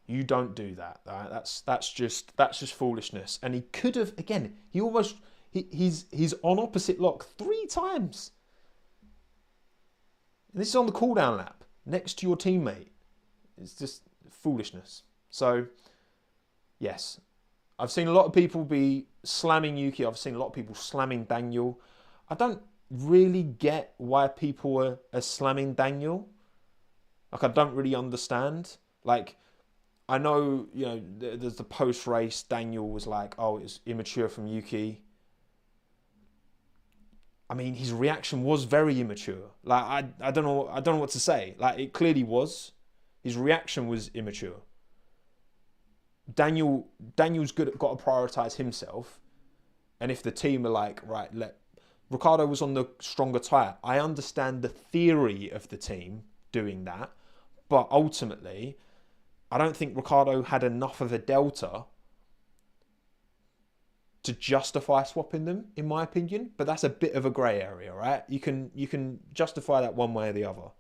You don't do that. Right? That's just foolishness. And he could have, again. He's on opposite lock 3 times. And this is on the cooldown lap next to your teammate. It's just foolishness. So yes, I've seen a lot of people be slamming Yuki. I've seen a lot of people slamming Daniel. I don't really get why people are slamming Daniel. Like, I don't really understand. Like, I know, there's the post-race, Daniel was like, oh, it's immature from Yuki. I mean, his reaction was very immature. Like, I don't know what to say. Like, it clearly was. His reaction was immature. Daniel's got to prioritise himself. And if the team are like, right, Ricciardo was on the stronger tyre. I understand the theory of the team doing that. But ultimately, I don't think Ricciardo had enough of a delta to justify swapping them, in my opinion. But that's a bit of a grey area, right? You can justify that one way or the other.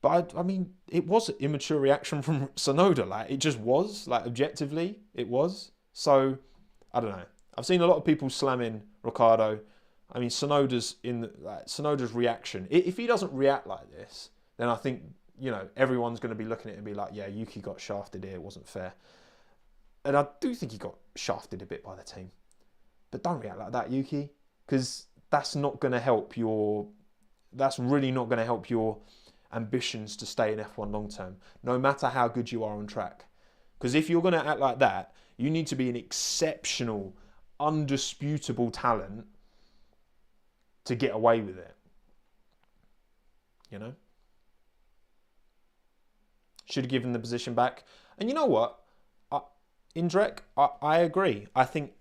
But I mean, it was an immature reaction from Tsunoda. Like, it just was. Like, objectively, it was. So, I don't know. I've seen a lot of people slamming Ricciardo. I mean, Tsunoda's reaction. If he doesn't react like this, then I think, everyone's going to be looking at it and be like, yeah, Yuki got shafted here. It wasn't fair. And I do think he got shafted a bit by the team. But don't react like that, Yuki. Because that's not going to help that's really not going to help your ambitions to stay in F1 long term, no matter how good you are on track. Because if you're going to act like that, you need to be an exceptional, undisputable talent to get away with it. Should have given the position back. And you know what? Indrek, I agree. I think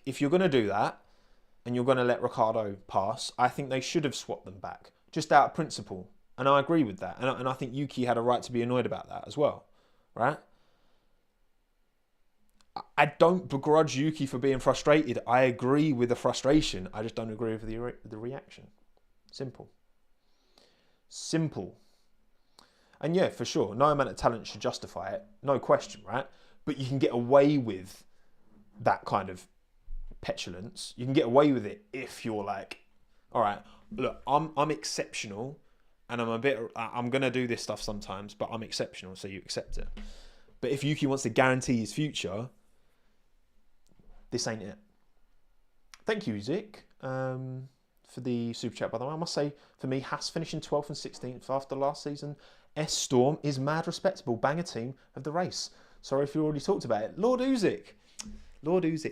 if you're going to do that and you're going to let Ricciardo pass, I think they should have swapped them back, just out of principle. And I agree with that. And I think Yuki had a right to be annoyed about that as well, right? I don't begrudge Yuki for being frustrated. I agree with the frustration. I just don't agree with the reaction. Simple. And yeah, for sure, no amount of talent should justify it. No question, right? But you can get away with that kind of petulance. You can get away with it if you're like, all right, look, I'm exceptional, and I'm gonna do this stuff sometimes, but I'm exceptional, so you accept it. But if Yuki wants to guarantee his future, this ain't it. Thank you, Zik, for the super chat. By the way, I must say, for me, Haas finishing 12th and 16th after last season. S Storm is mad respectable, banger team of the race. Sorry if you already talked about it. Lord Uzik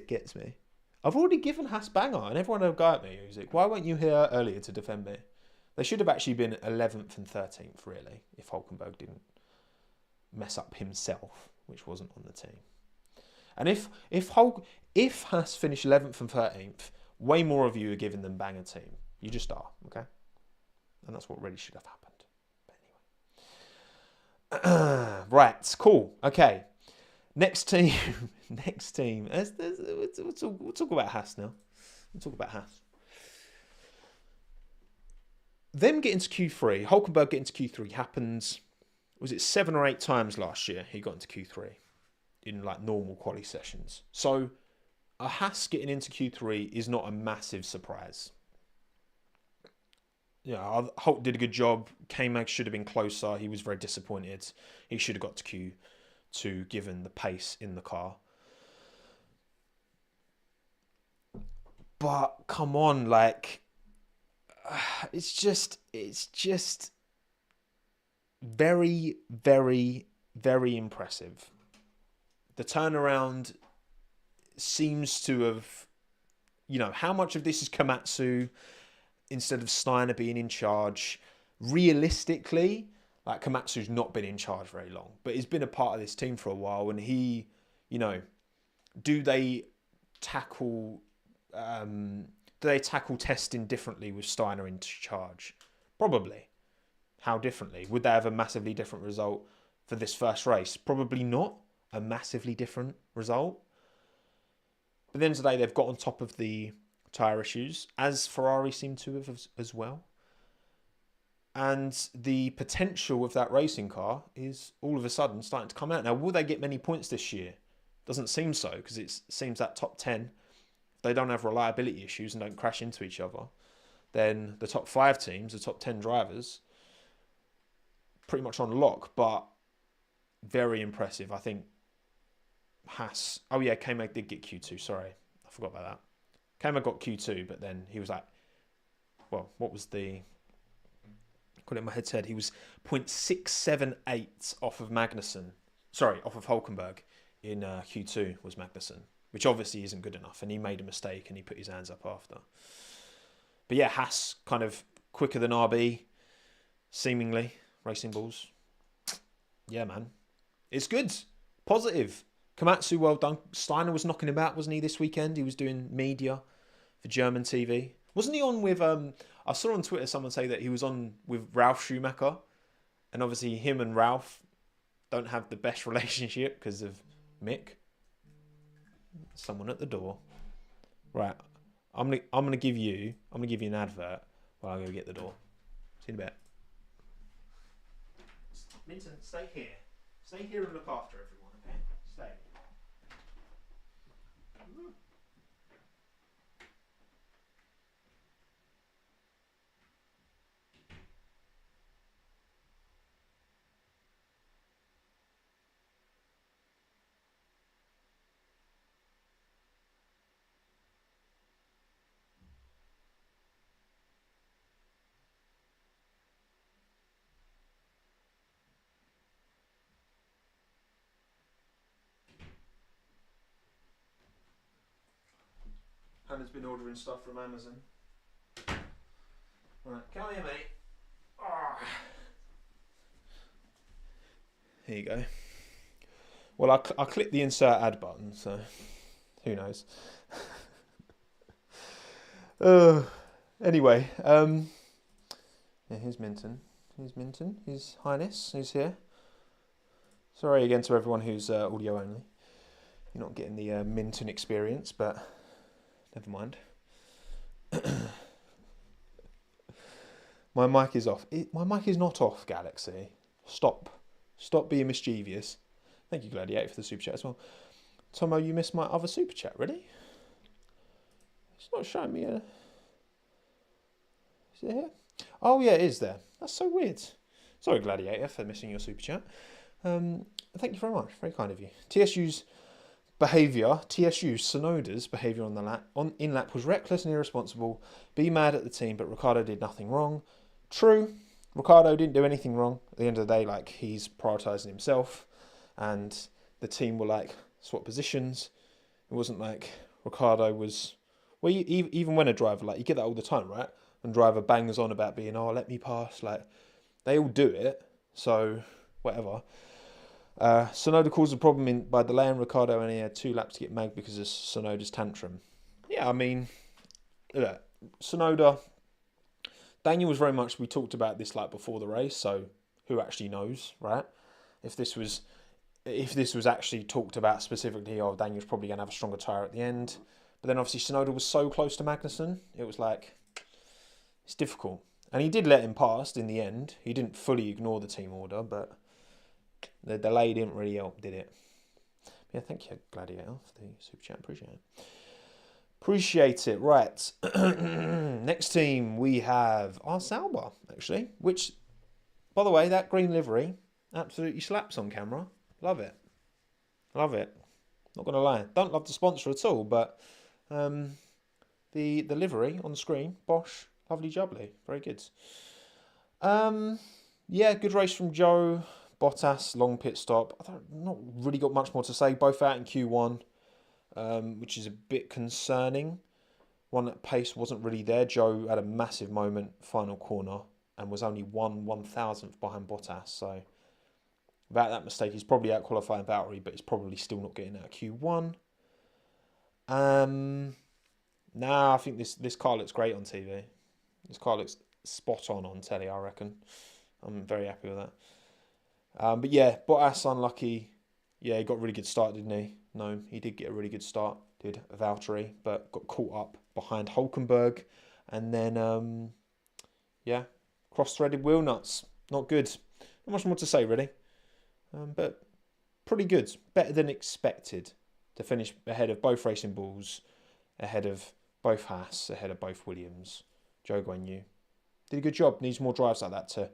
gets me. I've already given Haas banger, and everyone will go at me, Uzik. Why weren't you here earlier to defend me? They should have actually been 11th and 13th, really, if Hulkenberg didn't mess up himself, which wasn't on the team. And if Haas finished 11th and 13th, way more of you are giving them banger team. You just are, okay? And that's what really should have happened. But anyway. Right, cool. Okay. Next team. We'll talk about Haas now. Them getting to Q3, Hulkenberg getting to Q3 happens, was it 7 or 8 times last year he got into Q3 in like normal quali sessions. So a Haas getting into Q3 is not a massive surprise. Hulk did a good job. K-Mag should have been closer. He was very disappointed. He should have got to Q2 given the pace in the car. But come on, like, it's just very, very, very impressive. The turnaround seems to have, how much of this is Komatsu? instead of Steiner being in charge. Realistically, like Komatsu's not been in charge very long, but he's been a part of this team for a while, and he, you know, do they tackle testing differently with Steiner in charge? Probably. How differently? Would they have a massively different result for this first race? Probably not a massively different result. But then today they've got on top of the tyre issues, as Ferrari seem to have as well. And the potential of that racing car is all of a sudden starting to come out. Now, will they get many points this year? Doesn't seem so, because it seems that top 10, if they don't have reliability issues and don't crash into each other, then the top 5 teams, the top 10 drivers, pretty much on lock, but very impressive. I think Haas... Oh, yeah, K-Mag did get Q2. Sorry, I forgot about that. K-Mag got Q2, but then he was like... Well, what was the... Got it in my head. He was 0.678 off of Magnussen. Sorry, off of Hulkenberg in Q2 was Magnussen, which obviously isn't good enough, and he made a mistake and he put his hands up after. But yeah, Haas kind of quicker than RB, seemingly. Racing Bulls. Yeah, man. It's good. Positive. Komatsu, well done. Steiner was knocking about, wasn't he, this weekend? He was doing media for German TV. Wasn't he on with... I saw on Twitter someone say that he was on with Ralf Schumacher. And obviously him and Ralf don't have the best relationship because of Mick. Someone at the door. Right. I'm gonna give you an advert while I go get the door. See you in a bit. Minton, stay here. Stay here and look after everyone, okay? Stay. Hannah's been ordering stuff from Amazon. Right, come here, mate. Oh. Here you go. Well, I clicked the insert ad button, so who knows. Anyway, yeah, here's Minton. Here's Minton. His Highness is here. Sorry again to everyone who's audio only. You're not getting the Minton experience, but never mind. My mic is off. My mic is not off, Galaxy. Stop being mischievous. Thank you, Gladiator, for the super chat as well. Tomo, you missed my other super chat. Really? It's not showing me a... Is it here? Oh, yeah, it is there. That's so weird. Sorry, Gladiator, for missing your super chat. Thank you very much. Very kind of you. TSU's Sonoda's behaviour on the in-lap was reckless and irresponsible. Be mad at the team, but Ricciardo did nothing wrong. True, Ricciardo didn't do anything wrong. At the end of the day, like, he's prioritising himself, and the team were like swap positions. It wasn't like Ricciardo was... Well, even when a driver, like, you get that all the time, right? And driver bangs on about being, oh, let me pass. Like, they all do it, so whatever. Sonoda caused a problem by delaying Ricciardo, and he had 2 laps to get magged because of Sonoda's tantrum. Yeah, I mean, look, Sonoda... Daniel was very much... We talked about this like before the race, so who actually knows, right? If this was actually talked about specifically, oh, Daniel's probably going to have a stronger tyre at the end. But then obviously Sonoda was so close to Magnussen, it was like... It's difficult. And he did let him past in the end. He didn't fully ignore the team order, but... The delay didn't really help, did it? Yeah, thank you, Gladiator, for the super chat. Appreciate it. Appreciate it. Right. Next team, we have our Sauber, actually. Which, by the way, that green livery absolutely slaps on camera. Love it. Love it. Not going to lie. Don't love the sponsor at all, but the livery on screen, Bosch, lovely jubbly. Very good. Yeah, good race from Joe. Bottas, long pit stop. I've not really got much more to say. Both out in Q1, which is a bit concerning. one that pace wasn't really there. Joe had a massive moment, final corner, and was only 1/1000th behind Bottas. So without that mistake, he's probably out qualifying Valtteri, but he's probably still not getting out of Q1. Nah, I think this car looks great on TV. This car looks spot on telly, I reckon. I'm very happy with that. But yeah, Bottas unlucky. Yeah, he got a really good start, didn't he? No, he did get a really good start, did Valtteri, but got caught up behind Hulkenberg. And then, yeah, cross-threaded wheel nuts. Not good. Not much more to say, really. But pretty good. Better than expected to finish ahead of both Racing Bulls, ahead of both Haas, ahead of both Williams. Zhou Guanyu did a good job. Needs more drives like that to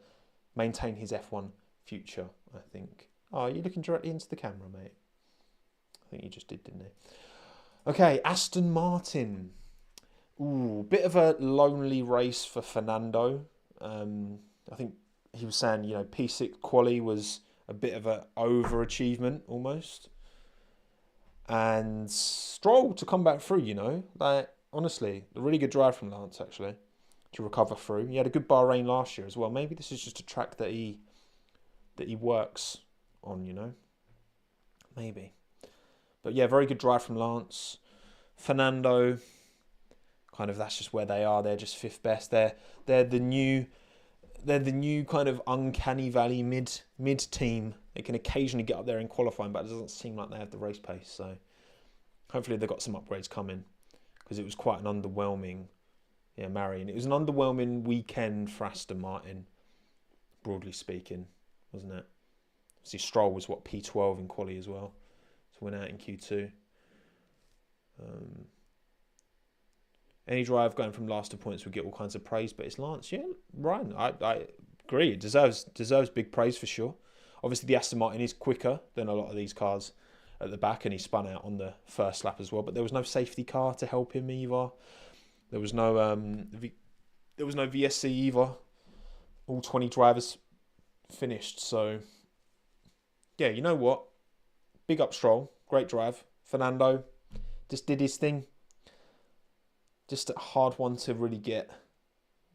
maintain his F1 future, I think. Oh, you're looking directly into the camera, mate. I think you just did, didn't you? Okay, Aston Martin. Ooh, bit of a lonely race for Fernando. I think he was saying, P6 quali was a bit of an overachievement almost. And Stroll to come back through, like honestly, a really good drive from Lance actually to recover through. He had a good Bahrain last year as well. Maybe this is just a track that he works on, maybe. But yeah, very good drive from Lance. Fernando, kind of that's just where they are. They're just fifth best. They're the new kind of uncanny valley mid team. They can occasionally get up there in qualifying, but it doesn't seem like they have the race pace. So hopefully they've got some upgrades coming, because it was quite an underwhelming, Marion. It was an underwhelming weekend for Aston Martin, broadly speaking, wasn't it? See, Stroll was P12 in quali as well, so went out in Q2. Any drive going from last to points would get all kinds of praise, but it's Lance. Yeah, Ryan, I agree. It deserves big praise for sure. Obviously, the Aston Martin is quicker than a lot of these cars at the back, and he spun out on the first lap as well. But there was no safety car to help him either. There was no VSC either. All 20 drivers finished. So yeah, you know what? Big up Stroll, great drive. Fernando just did his thing. Just a hard one to really get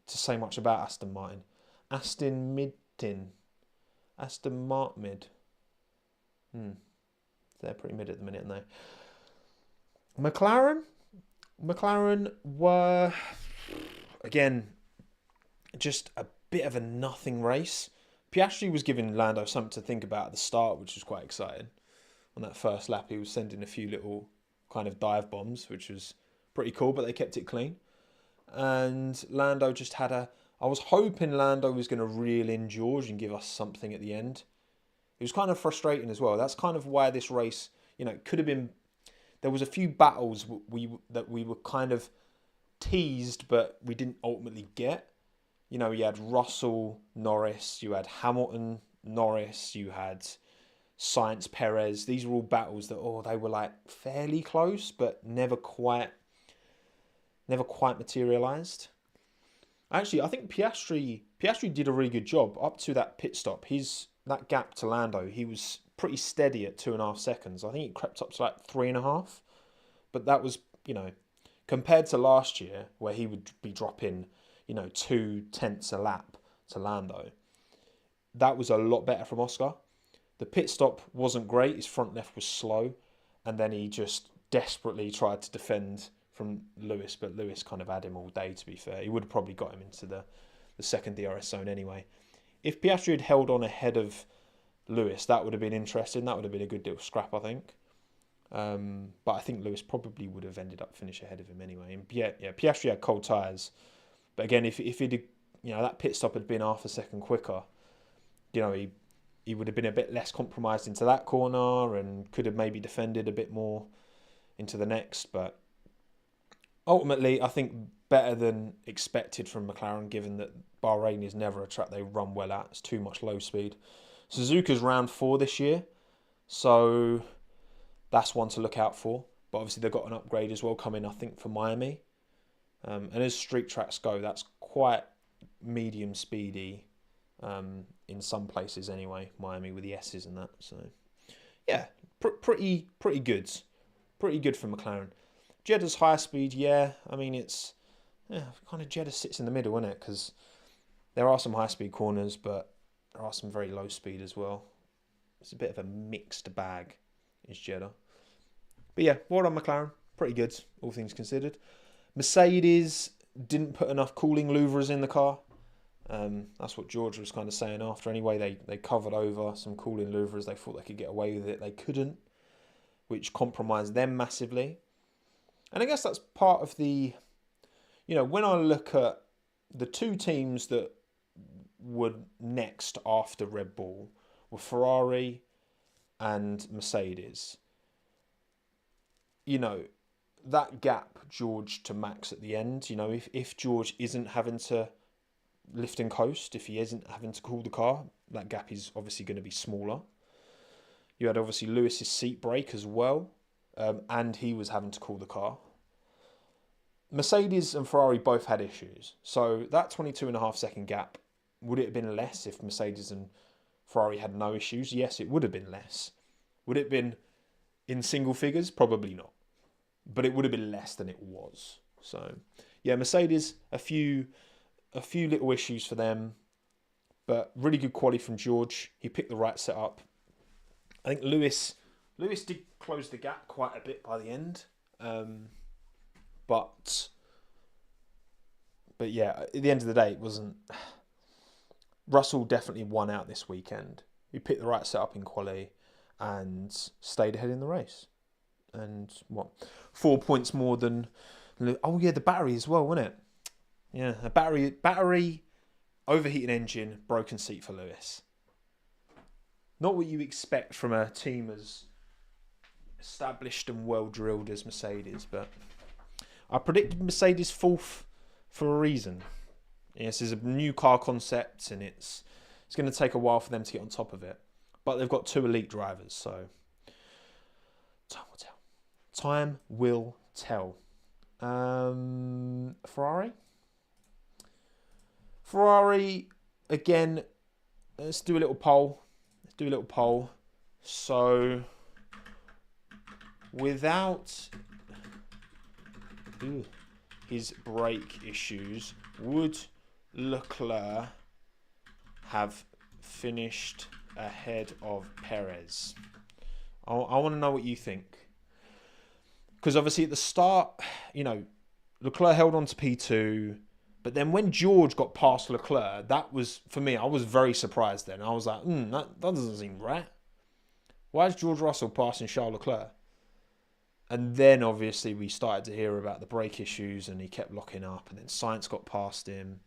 to say much about Aston Martin. Aston Martin. They're pretty mid at the minute, aren't they? McLaren were, again, just a bit of a nothing race. Piastri was giving Lando something to think about at the start, which was quite exciting. On that first lap, he was sending a few little kind of dive bombs, which was pretty cool, but they kept it clean. And Lando just had I was hoping Lando was going to reel in George and give us something at the end. It was kind of frustrating as well. That's kind of why this race, it could have been. There was a few battles that we were kind of teased, but we didn't ultimately get. You had Russell, Norris, you had Hamilton, Norris, you had Sainz, Perez. These were all battles that they were like fairly close, but never quite materialised. Actually, I think Piastri did a really good job up to that pit stop. That gap to Lando, he was pretty steady at 2.5 seconds. I think he crept up to like 3.5. But that was, compared to last year, where he would be dropping, 0.2 a lap to Lando. That was a lot better from Oscar. The pit stop wasn't great. His front left was slow. And then he just desperately tried to defend from Lewis, but Lewis kind of had him all day, to be fair. He would have probably got him into the second DRS zone anyway. If Piastri had held on ahead of Lewis, that would have been interesting. That would have been a good little scrap, I think. But I think Lewis probably would have ended up finish ahead of him anyway. And yeah, Piastri had cold tyres. But again, if he'd, that pit stop had been half a second quicker, he would have been a bit less compromised into that corner and could have maybe defended a bit more into the next. But ultimately, I think better than expected from McLaren, given that Bahrain is never a track they run well at. It's too much low speed. Suzuka's round 4 this year, so that's one to look out for. But obviously they've got an upgrade as well coming, I think, for Miami. And as street tracks go, that's quite medium speedy in some places anyway, Miami with the S's and that. So yeah, pretty good. Pretty good for McLaren. Jeddah's high speed, yeah. I mean, it's kind of Jeddah sits in the middle, isn't it? Because there are some high speed corners, but there are some very low speed as well. It's a bit of a mixed bag, is Jeddah. But yeah, well done McLaren. Pretty good, all things considered. Mercedes didn't put enough cooling louvres in the car. That's what George was kind of saying after. Anyway, they covered over some cooling louvres. They thought they could get away with it. They couldn't, which compromised them massively. And I guess that's part of the, when I look at the two teams that were next after Red Bull were Ferrari and Mercedes. That gap, George to Max at the end, if George isn't having to lift and coast, if he isn't having to cool the car, that gap is obviously going to be smaller. You had obviously Lewis's seat brake as well, and he was having to cool the car. Mercedes and Ferrari both had issues. So that 22.5-second gap, would it have been less if Mercedes and Ferrari had no issues? Yes, it would have been less. Would it have been in single figures? Probably not. But it would have been less than it was. So, yeah, Mercedes, a few little issues for them, but really good quality from George. He picked the right setup. I think Lewis did close the gap quite a bit by the end. But yeah, at the end of the day, it wasn't. Russell definitely won out this weekend. He picked the right setup in quali and stayed ahead in the race. And 4 points more than. Oh yeah, the battery as well, wasn't it? Yeah, a battery, overheating engine, broken seat for Lewis. Not what you expect from a team as established and well drilled as Mercedes, but I predicted Mercedes fourth for a reason. Yes, this is a new car concept, and it's going to take a while for them to get on top of it. But they've got two elite drivers, so time will tell. Time will tell. Ferrari, again, let's do a little poll. So, without his brake issues, would Leclerc have finished ahead of Perez? I want to know what you think. Because obviously at the start, Leclerc held on to P2. But then when George got past Leclerc, that was, for me, I was very surprised then. I was like, that doesn't seem right. Why is George Russell passing Charles Leclerc? And then obviously we started to hear about the brake issues and he kept locking up. And then Sainz got past him.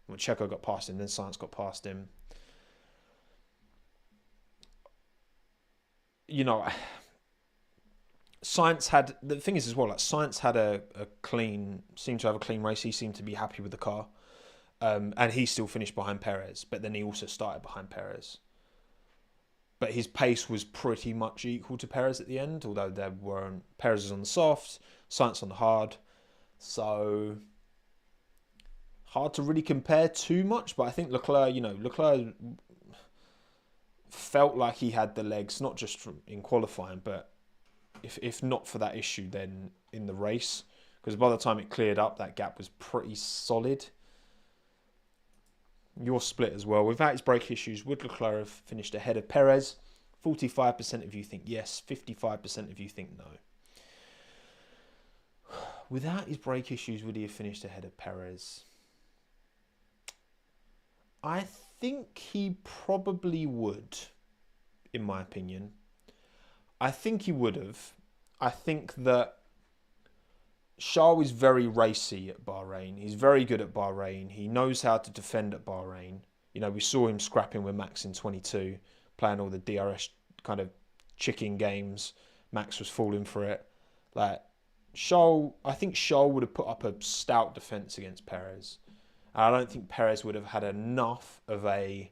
When Checo got past him, then Sainz got past him. Sainz had, the thing is as well, like Sainz had seemed to have a clean race. He seemed to be happy with the car. And he still finished behind Perez, but then he also started behind Perez. But his pace was pretty much equal to Perez at the end, although there weren't. Perez was on the soft, Sainz on the hard. So hard to really compare too much, but I think Leclerc felt like he had the legs, not just in qualifying, but if not for that issue, then in the race, because by the time it cleared up, that gap was pretty solid. Your split as well. Without his brake issues, would Leclerc have finished ahead of Perez? 45% of you think yes, 55% of you think no. Without his brake issues, would he have finished ahead of Perez? I think he probably would, in my opinion. I think he would have. I think that Charles is very racy at Bahrain. He's very good at Bahrain. He knows how to defend at Bahrain. We saw him scrapping with Max in 22, playing all the DRS kind of chicken games. Max was falling for it. I think Charles would have put up a stout defence against Perez. And I don't think Perez would have had enough of a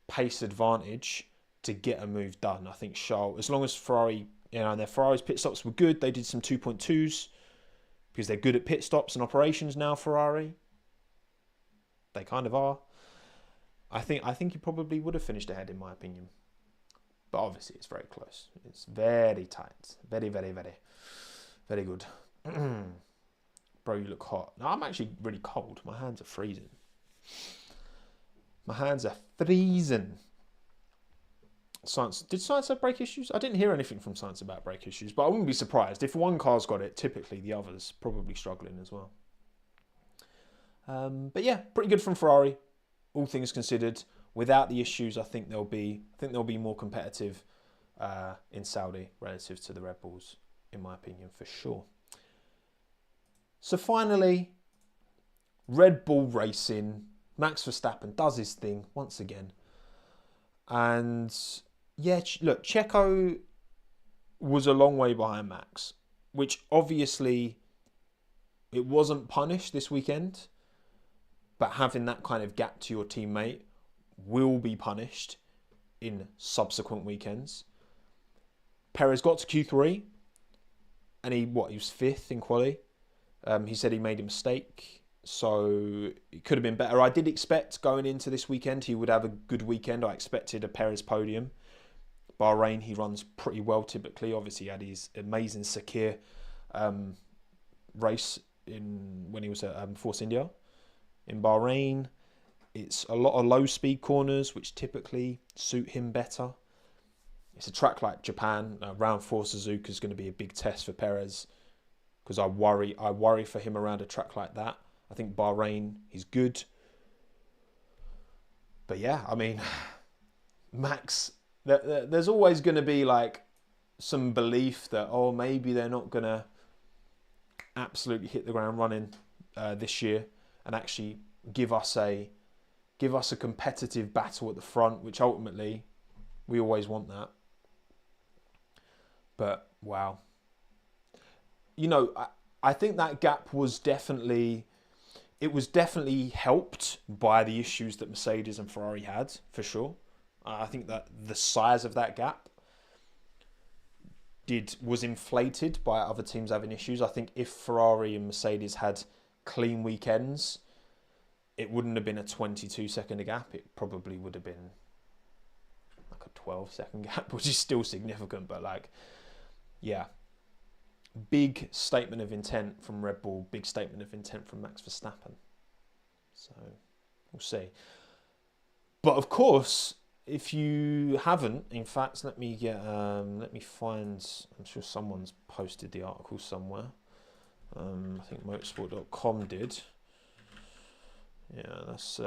pace advantage to get a move done. I think Charles, as long as Ferrari, and their Ferrari's pit stops were good, they did some 2.2s because they're good at pit stops and operations now, Ferrari. They kind of are. I think he probably would have finished ahead, in my opinion. But obviously it's very close. It's very tight. Very, very, very. Very good. Bro, you look hot. No, I'm actually really cold. My hands are freezing. My hands are freezing. Did Science have brake issues? I didn't hear anything from Science about brake issues, but I wouldn't be surprised. If one car's got it, typically the other's probably struggling as well. But yeah, pretty good from Ferrari, all things considered. Without the issues, I think they'll be more competitive in Saudi relative to the Red Bulls, in my opinion, for sure. So finally, Red Bull Racing, Max Verstappen does his thing once again. And yeah, look, Checo was a long way behind Max, which obviously it wasn't punished this weekend, but having that kind of gap to your teammate will be punished in subsequent weekends. Perez got to Q3 and he was fifth in quali. He said he made a mistake, so it could have been better. I did expect going into this weekend he would have a good weekend. I expected a Perez podium. Bahrain, he runs pretty well typically. Obviously, he had his amazing Sakir race when he was at Force India. In Bahrain, it's a lot of low-speed corners, which typically suit him better. It's a track like Japan. Round 4 Suzuka is going to be a big test for Perez, because I worry for him around a track like that. I think Bahrain, he's good. But yeah, I mean, Max, there's always going to be like some belief that, oh, maybe they're not going to absolutely hit the ground running this year and actually give us a competitive battle at the front, which ultimately we always want that. But wow. You know, I think that gap was definitely helped by the issues that Mercedes and Ferrari had, for sure. I think that the size of that gap was inflated by other teams having issues. I think if Ferrari and Mercedes had clean weekends, it wouldn't have been a 22-second gap. It probably would have been like a 12-second gap, which is still significant, but like, yeah. Big statement of intent from Red Bull, big statement of intent from Max Verstappen. So, we'll see. But of course, if you haven't, in fact, let me find, I'm sure someone's posted the article somewhere. I think motorsport.com did. Yeah, that's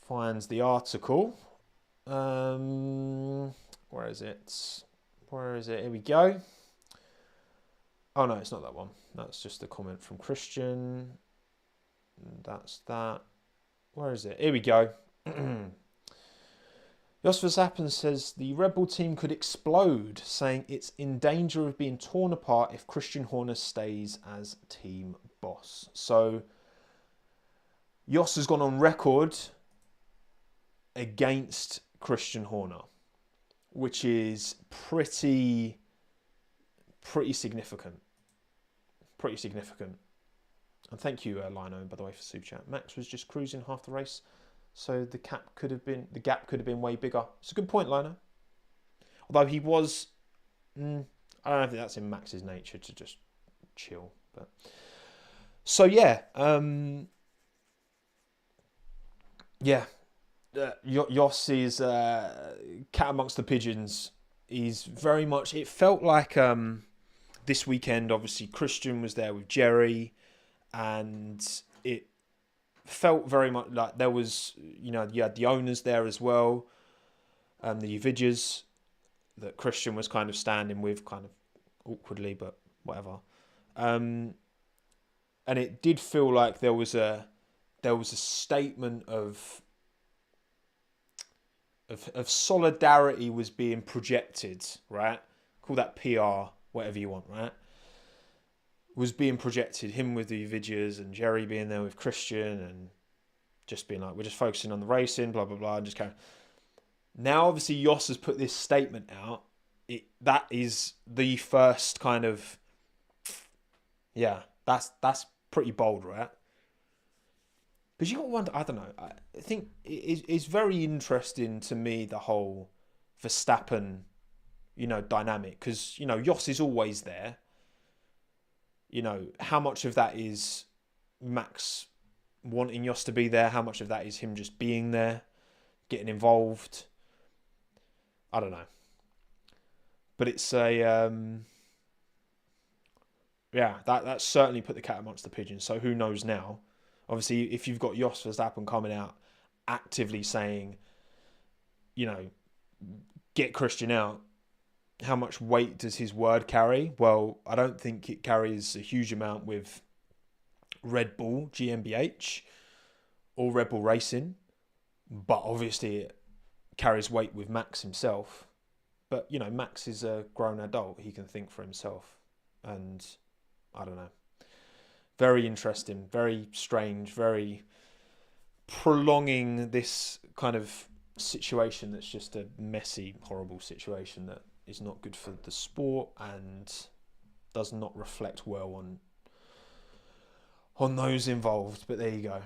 finds the article. Where is it? Here we go. Oh no, it's not that one. That's just a comment from Christian. That's that. Where is it? Here we go. Jos Verstappen says the Red Bull team could explode, saying it's in danger of being torn apart if Christian Horner stays as team boss. So Jos has gone on record against Christian Horner, which is pretty significant. Pretty significant. And thank you, Lino, by the way, for super chat. Max was just cruising half the race, so the gap could have been way bigger. It's a good point, Lino. Although he was, I don't think that's in Max's nature to just chill. But so yeah, Jos is cat amongst the pigeons. He's very much. It felt like this weekend. Obviously, Christian was there with Jerry, and it felt very much like there was, you had the owners there as well, the Uvidas that Christian was kind of standing with, kind of awkwardly, but whatever. And it did feel like there was a statement of solidarity was being projected, right? Call that PR, whatever you want, right? Was being projected, him with the Uvidas and Jerry being there with Christian and just being like, we're just focusing on the racing, blah, blah, blah, and just kind of... Now, obviously, Jos has put this statement out. That is the first kind of... Yeah, that's pretty bold, right? Because you got to wonder, I don't know, I think it's very interesting to me, the whole Verstappen dynamic, because, Jos is always there. How much of that is Max wanting Jos to be there? How much of that is him just being there, getting involved? I don't know. But it's that's certainly put the cat amongst the pigeons. So who knows now? Obviously, if you've got Jos Verstappen coming out actively saying, get Christian out, how much weight does his word carry? Well, I don't think it carries a huge amount with Red Bull GmbH or Red Bull Racing, but obviously it carries weight with Max himself. But, Max is a grown adult. He can think for himself. And I don't know. Very interesting, very strange, very prolonging this kind of situation that's just a messy, horrible situation that is not good for the sport and does not reflect well on those involved. But there you go.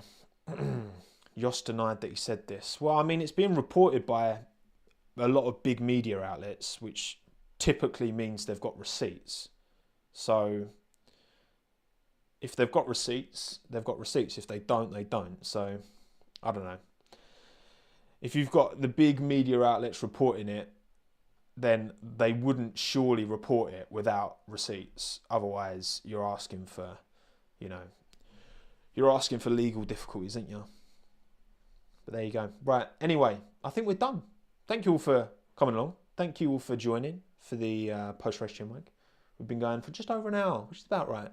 Jos denied that he said this. Well, I mean, it's being reported by a lot of big media outlets, which typically means they've got receipts. So if they've got receipts, they've got receipts. If they don't, they don't. So I don't know. If you've got the big media outlets reporting it, then they wouldn't surely report it without receipts. Otherwise, you're asking for, legal difficulties, aren't you? But there you go. Right. Anyway, I think we're done. Thank you all for coming along. Thank you all for joining for the post-race Chinwag. We've been going for just over an hour, which is about right.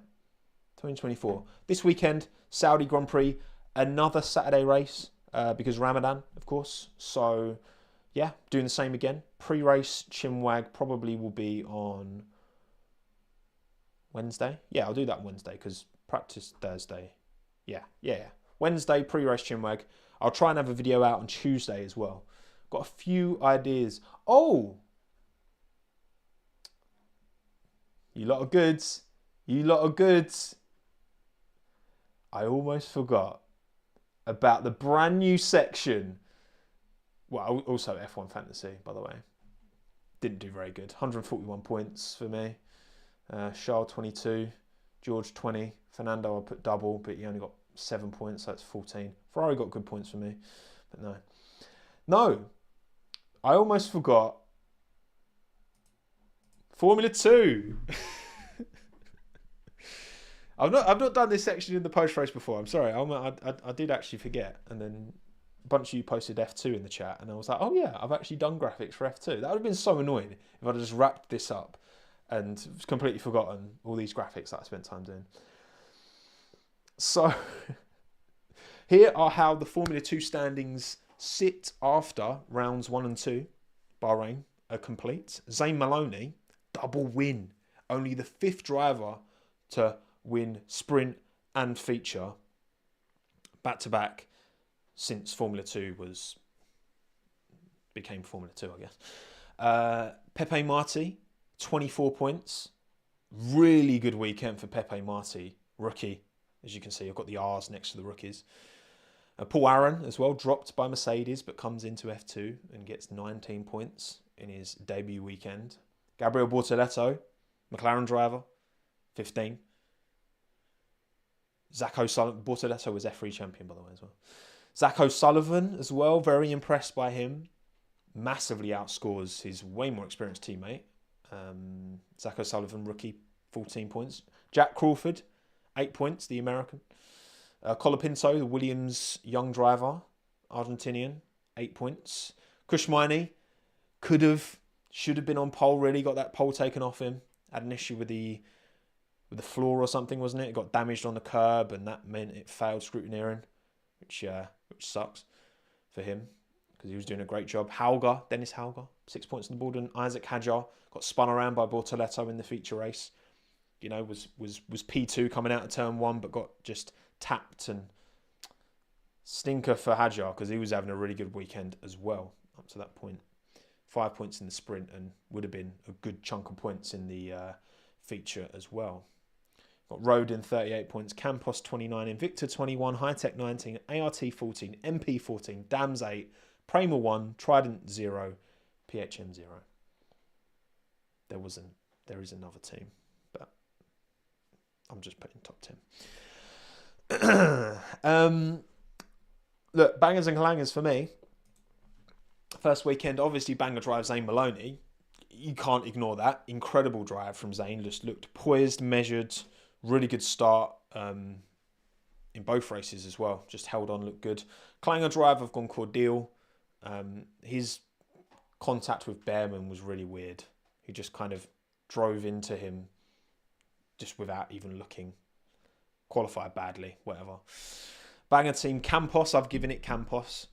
2024. This weekend, Saudi Grand Prix, another Saturday race because Ramadan, of course. So, yeah, doing the same again. Pre-race Chinwag probably will be on Wednesday. Yeah, I'll do that on Wednesday because practice Thursday. Yeah. Wednesday, pre-race Chinwag. I'll try and have a video out on Tuesday as well. Got a few ideas. Oh! You lot of goods. I almost forgot about the brand new section. Well, also F1 Fantasy, by the way. Didn't do very good. 141 points for me. Charles 22. George 20. Fernando I put double, but he only got 7 points, so that's 14. Ferrari got good points for me, but no. I almost forgot Formula 2. I've not done this section in the post race before. I'm sorry. I did actually forget, and then a bunch of you posted F2 in the chat, and I was like, oh yeah, I've actually done graphics for F2. That would have been so annoying if I'd just wrapped this up and completely forgotten all these graphics that I spent time doing. So here are how the Formula 2 standings sit after rounds 1 and 2. Bahrain are complete. Zane Maloney, double win. Only the 5th driver to win sprint and feature back-to-back since Formula 2 became Formula 2, I guess. Pepe Marti, 24 points. Really good weekend for Pepe Marti, rookie. As you can see, I've got the R's next to the rookies. Paul Aaron as well, dropped by Mercedes, but comes into F2 and gets 19 points in his debut weekend. Gabriel Bortoleto, McLaren driver, 15. Zach O'Sullivan, Bortoleto was F3 champion, by the way, as well. Zach O'Sullivan as well, very impressed by him. Massively outscores his way more experienced teammate. Zach O'Sullivan, rookie, 14 points. Jack Crawford, 8 points, the American. Colapinto, the Williams young driver, Argentinian, 8 points. Kushmini should have been on pole, really. Got that pole taken off him. Had an issue with the floor or something, wasn't it? It got damaged on the curb, and that meant it failed scrutineering, which sucks for him because he was doing a great job. Dennis Hauger, 6 points on the board, and Isaac Hadjar got spun around by Bortoleto in the feature race. Was P2 coming out of turn 1, but got just tapped, and stinker for Hadjar because he was having a really good weekend as well up to that point. 5 points in the sprint and would have been a good chunk of points in the feature as well. Got Rodin 38 points, Campos 29, Invicta 21, Hightech 19, ART 14, MP 14, Dams 8, Prima 1, Trident 0, PHM 0. there is another team, but I'm just putting top 10. Look, bangers and clangers for me. First weekend, obviously banger drive Zane Maloney. You can't ignore that. Incredible drive from Zane. Just looked poised, measured, really good start in both races as well. Just held on, looked good. Clanger drive, I've gone Cordeal. His contact with Behrman was really weird. He just kind of drove into him just without even looking. Qualified badly, whatever. Banger team, Campos, I've given it Campos.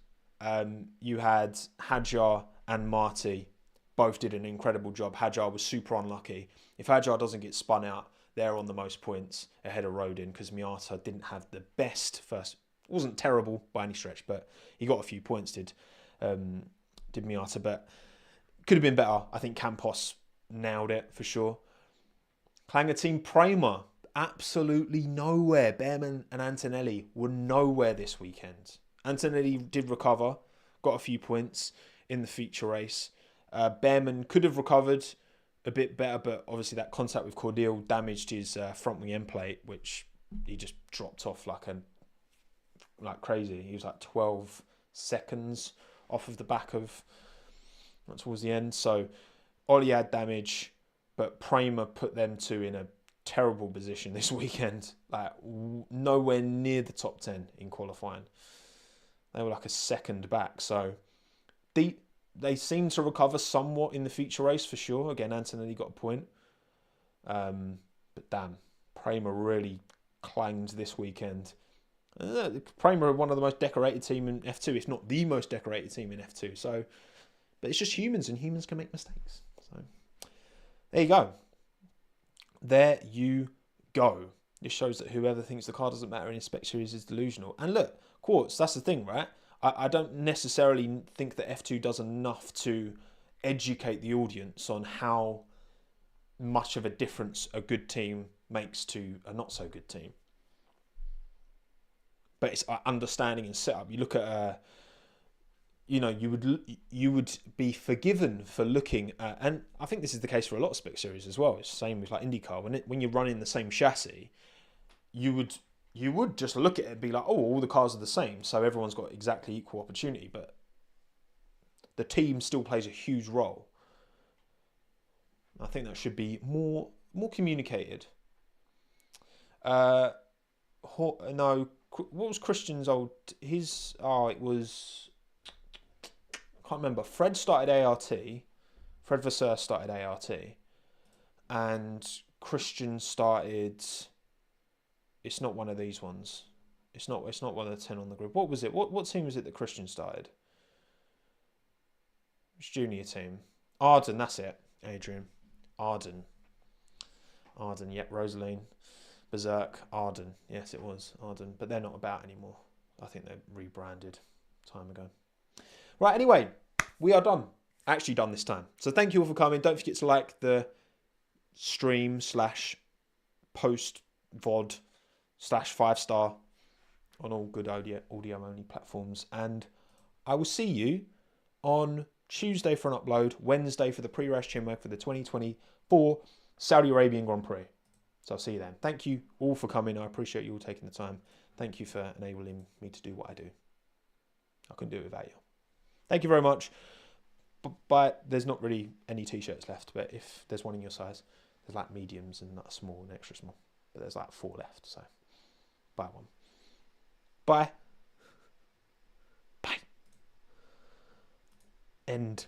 You had Hadjar and Marty. Both did an incredible job. Hadjar was super unlucky. If Hadjar doesn't get spun out, they're on the most points ahead of Rodin because Miata didn't have the best first. It wasn't terrible by any stretch, but he got a few points, did Miata, but could have been better. I think Campos nailed it for sure. Clanger team, Prima, absolutely nowhere. Behrman and Antonelli were nowhere this weekend. Antonelli did recover, got a few points in the feature race. Behrman could have recovered a bit better, but obviously that contact with Cordeal damaged his front wing end plate, which he just dropped off like crazy. He was like 12 seconds off of the back of towards the end. So Ollie had damage, but Prima put them two in a terrible position this weekend. Like nowhere near the top 10 in qualifying. They were like a second back. So they seemed to recover somewhat in the feature race for sure. Again, Antonelli got a point. But damn, Prima really clanged this weekend. Prima are one of the most decorated team in F2, if not the most decorated team in F2. So, but it's just humans, and humans can make mistakes. So there you go. There you go. This shows that whoever thinks the car doesn't matter in a spec series is delusional. And look, Quartz, that's the thing, right? I don't necessarily think that F2 does enough to educate the audience on how much of a difference a good team makes to a not so good team. But it's understanding and setup. You look at, you would be forgiven for looking at, and I think this is the case for a lot of spec series as well. It's the same with like IndyCar. When you're running the same chassis, you would just look at it and be like, oh, all the cars are the same, so everyone's got exactly equal opportunity. But the team still plays a huge role. I think that should be more communicated. What was Christian's old? It was, I can't remember. Fred started ART. Fred Vasseur started ART, and Christian started. It's not one of these ones. It's not one of the 10 on the group. What was it? What team was it that Christian started? Which junior team? Arden, that's it. Adrian. Arden, yep, Rosaline. Berserk, Arden. Yes, it was Arden. But they're not about anymore. I think they're rebranded time ago. Right, anyway, we are done. Actually done this time. So thank you all for coming. Don't forget to like the stream / post VOD / 5-star on all good audio only platforms. And I will see you on Tuesday for an upload, Wednesday for the pre-race Chinwag for the 2024 Saudi Arabian Grand Prix. So I'll see you then. Thank you all for coming. I appreciate you all taking the time. Thank you for enabling me to do what I do. I couldn't do it without you. Thank you very much. But there's not really any t-shirts left. But if there's one in your size, there's like mediums and not small and extra small. But there's like 4 left. So buy one. Bye. Bye. End.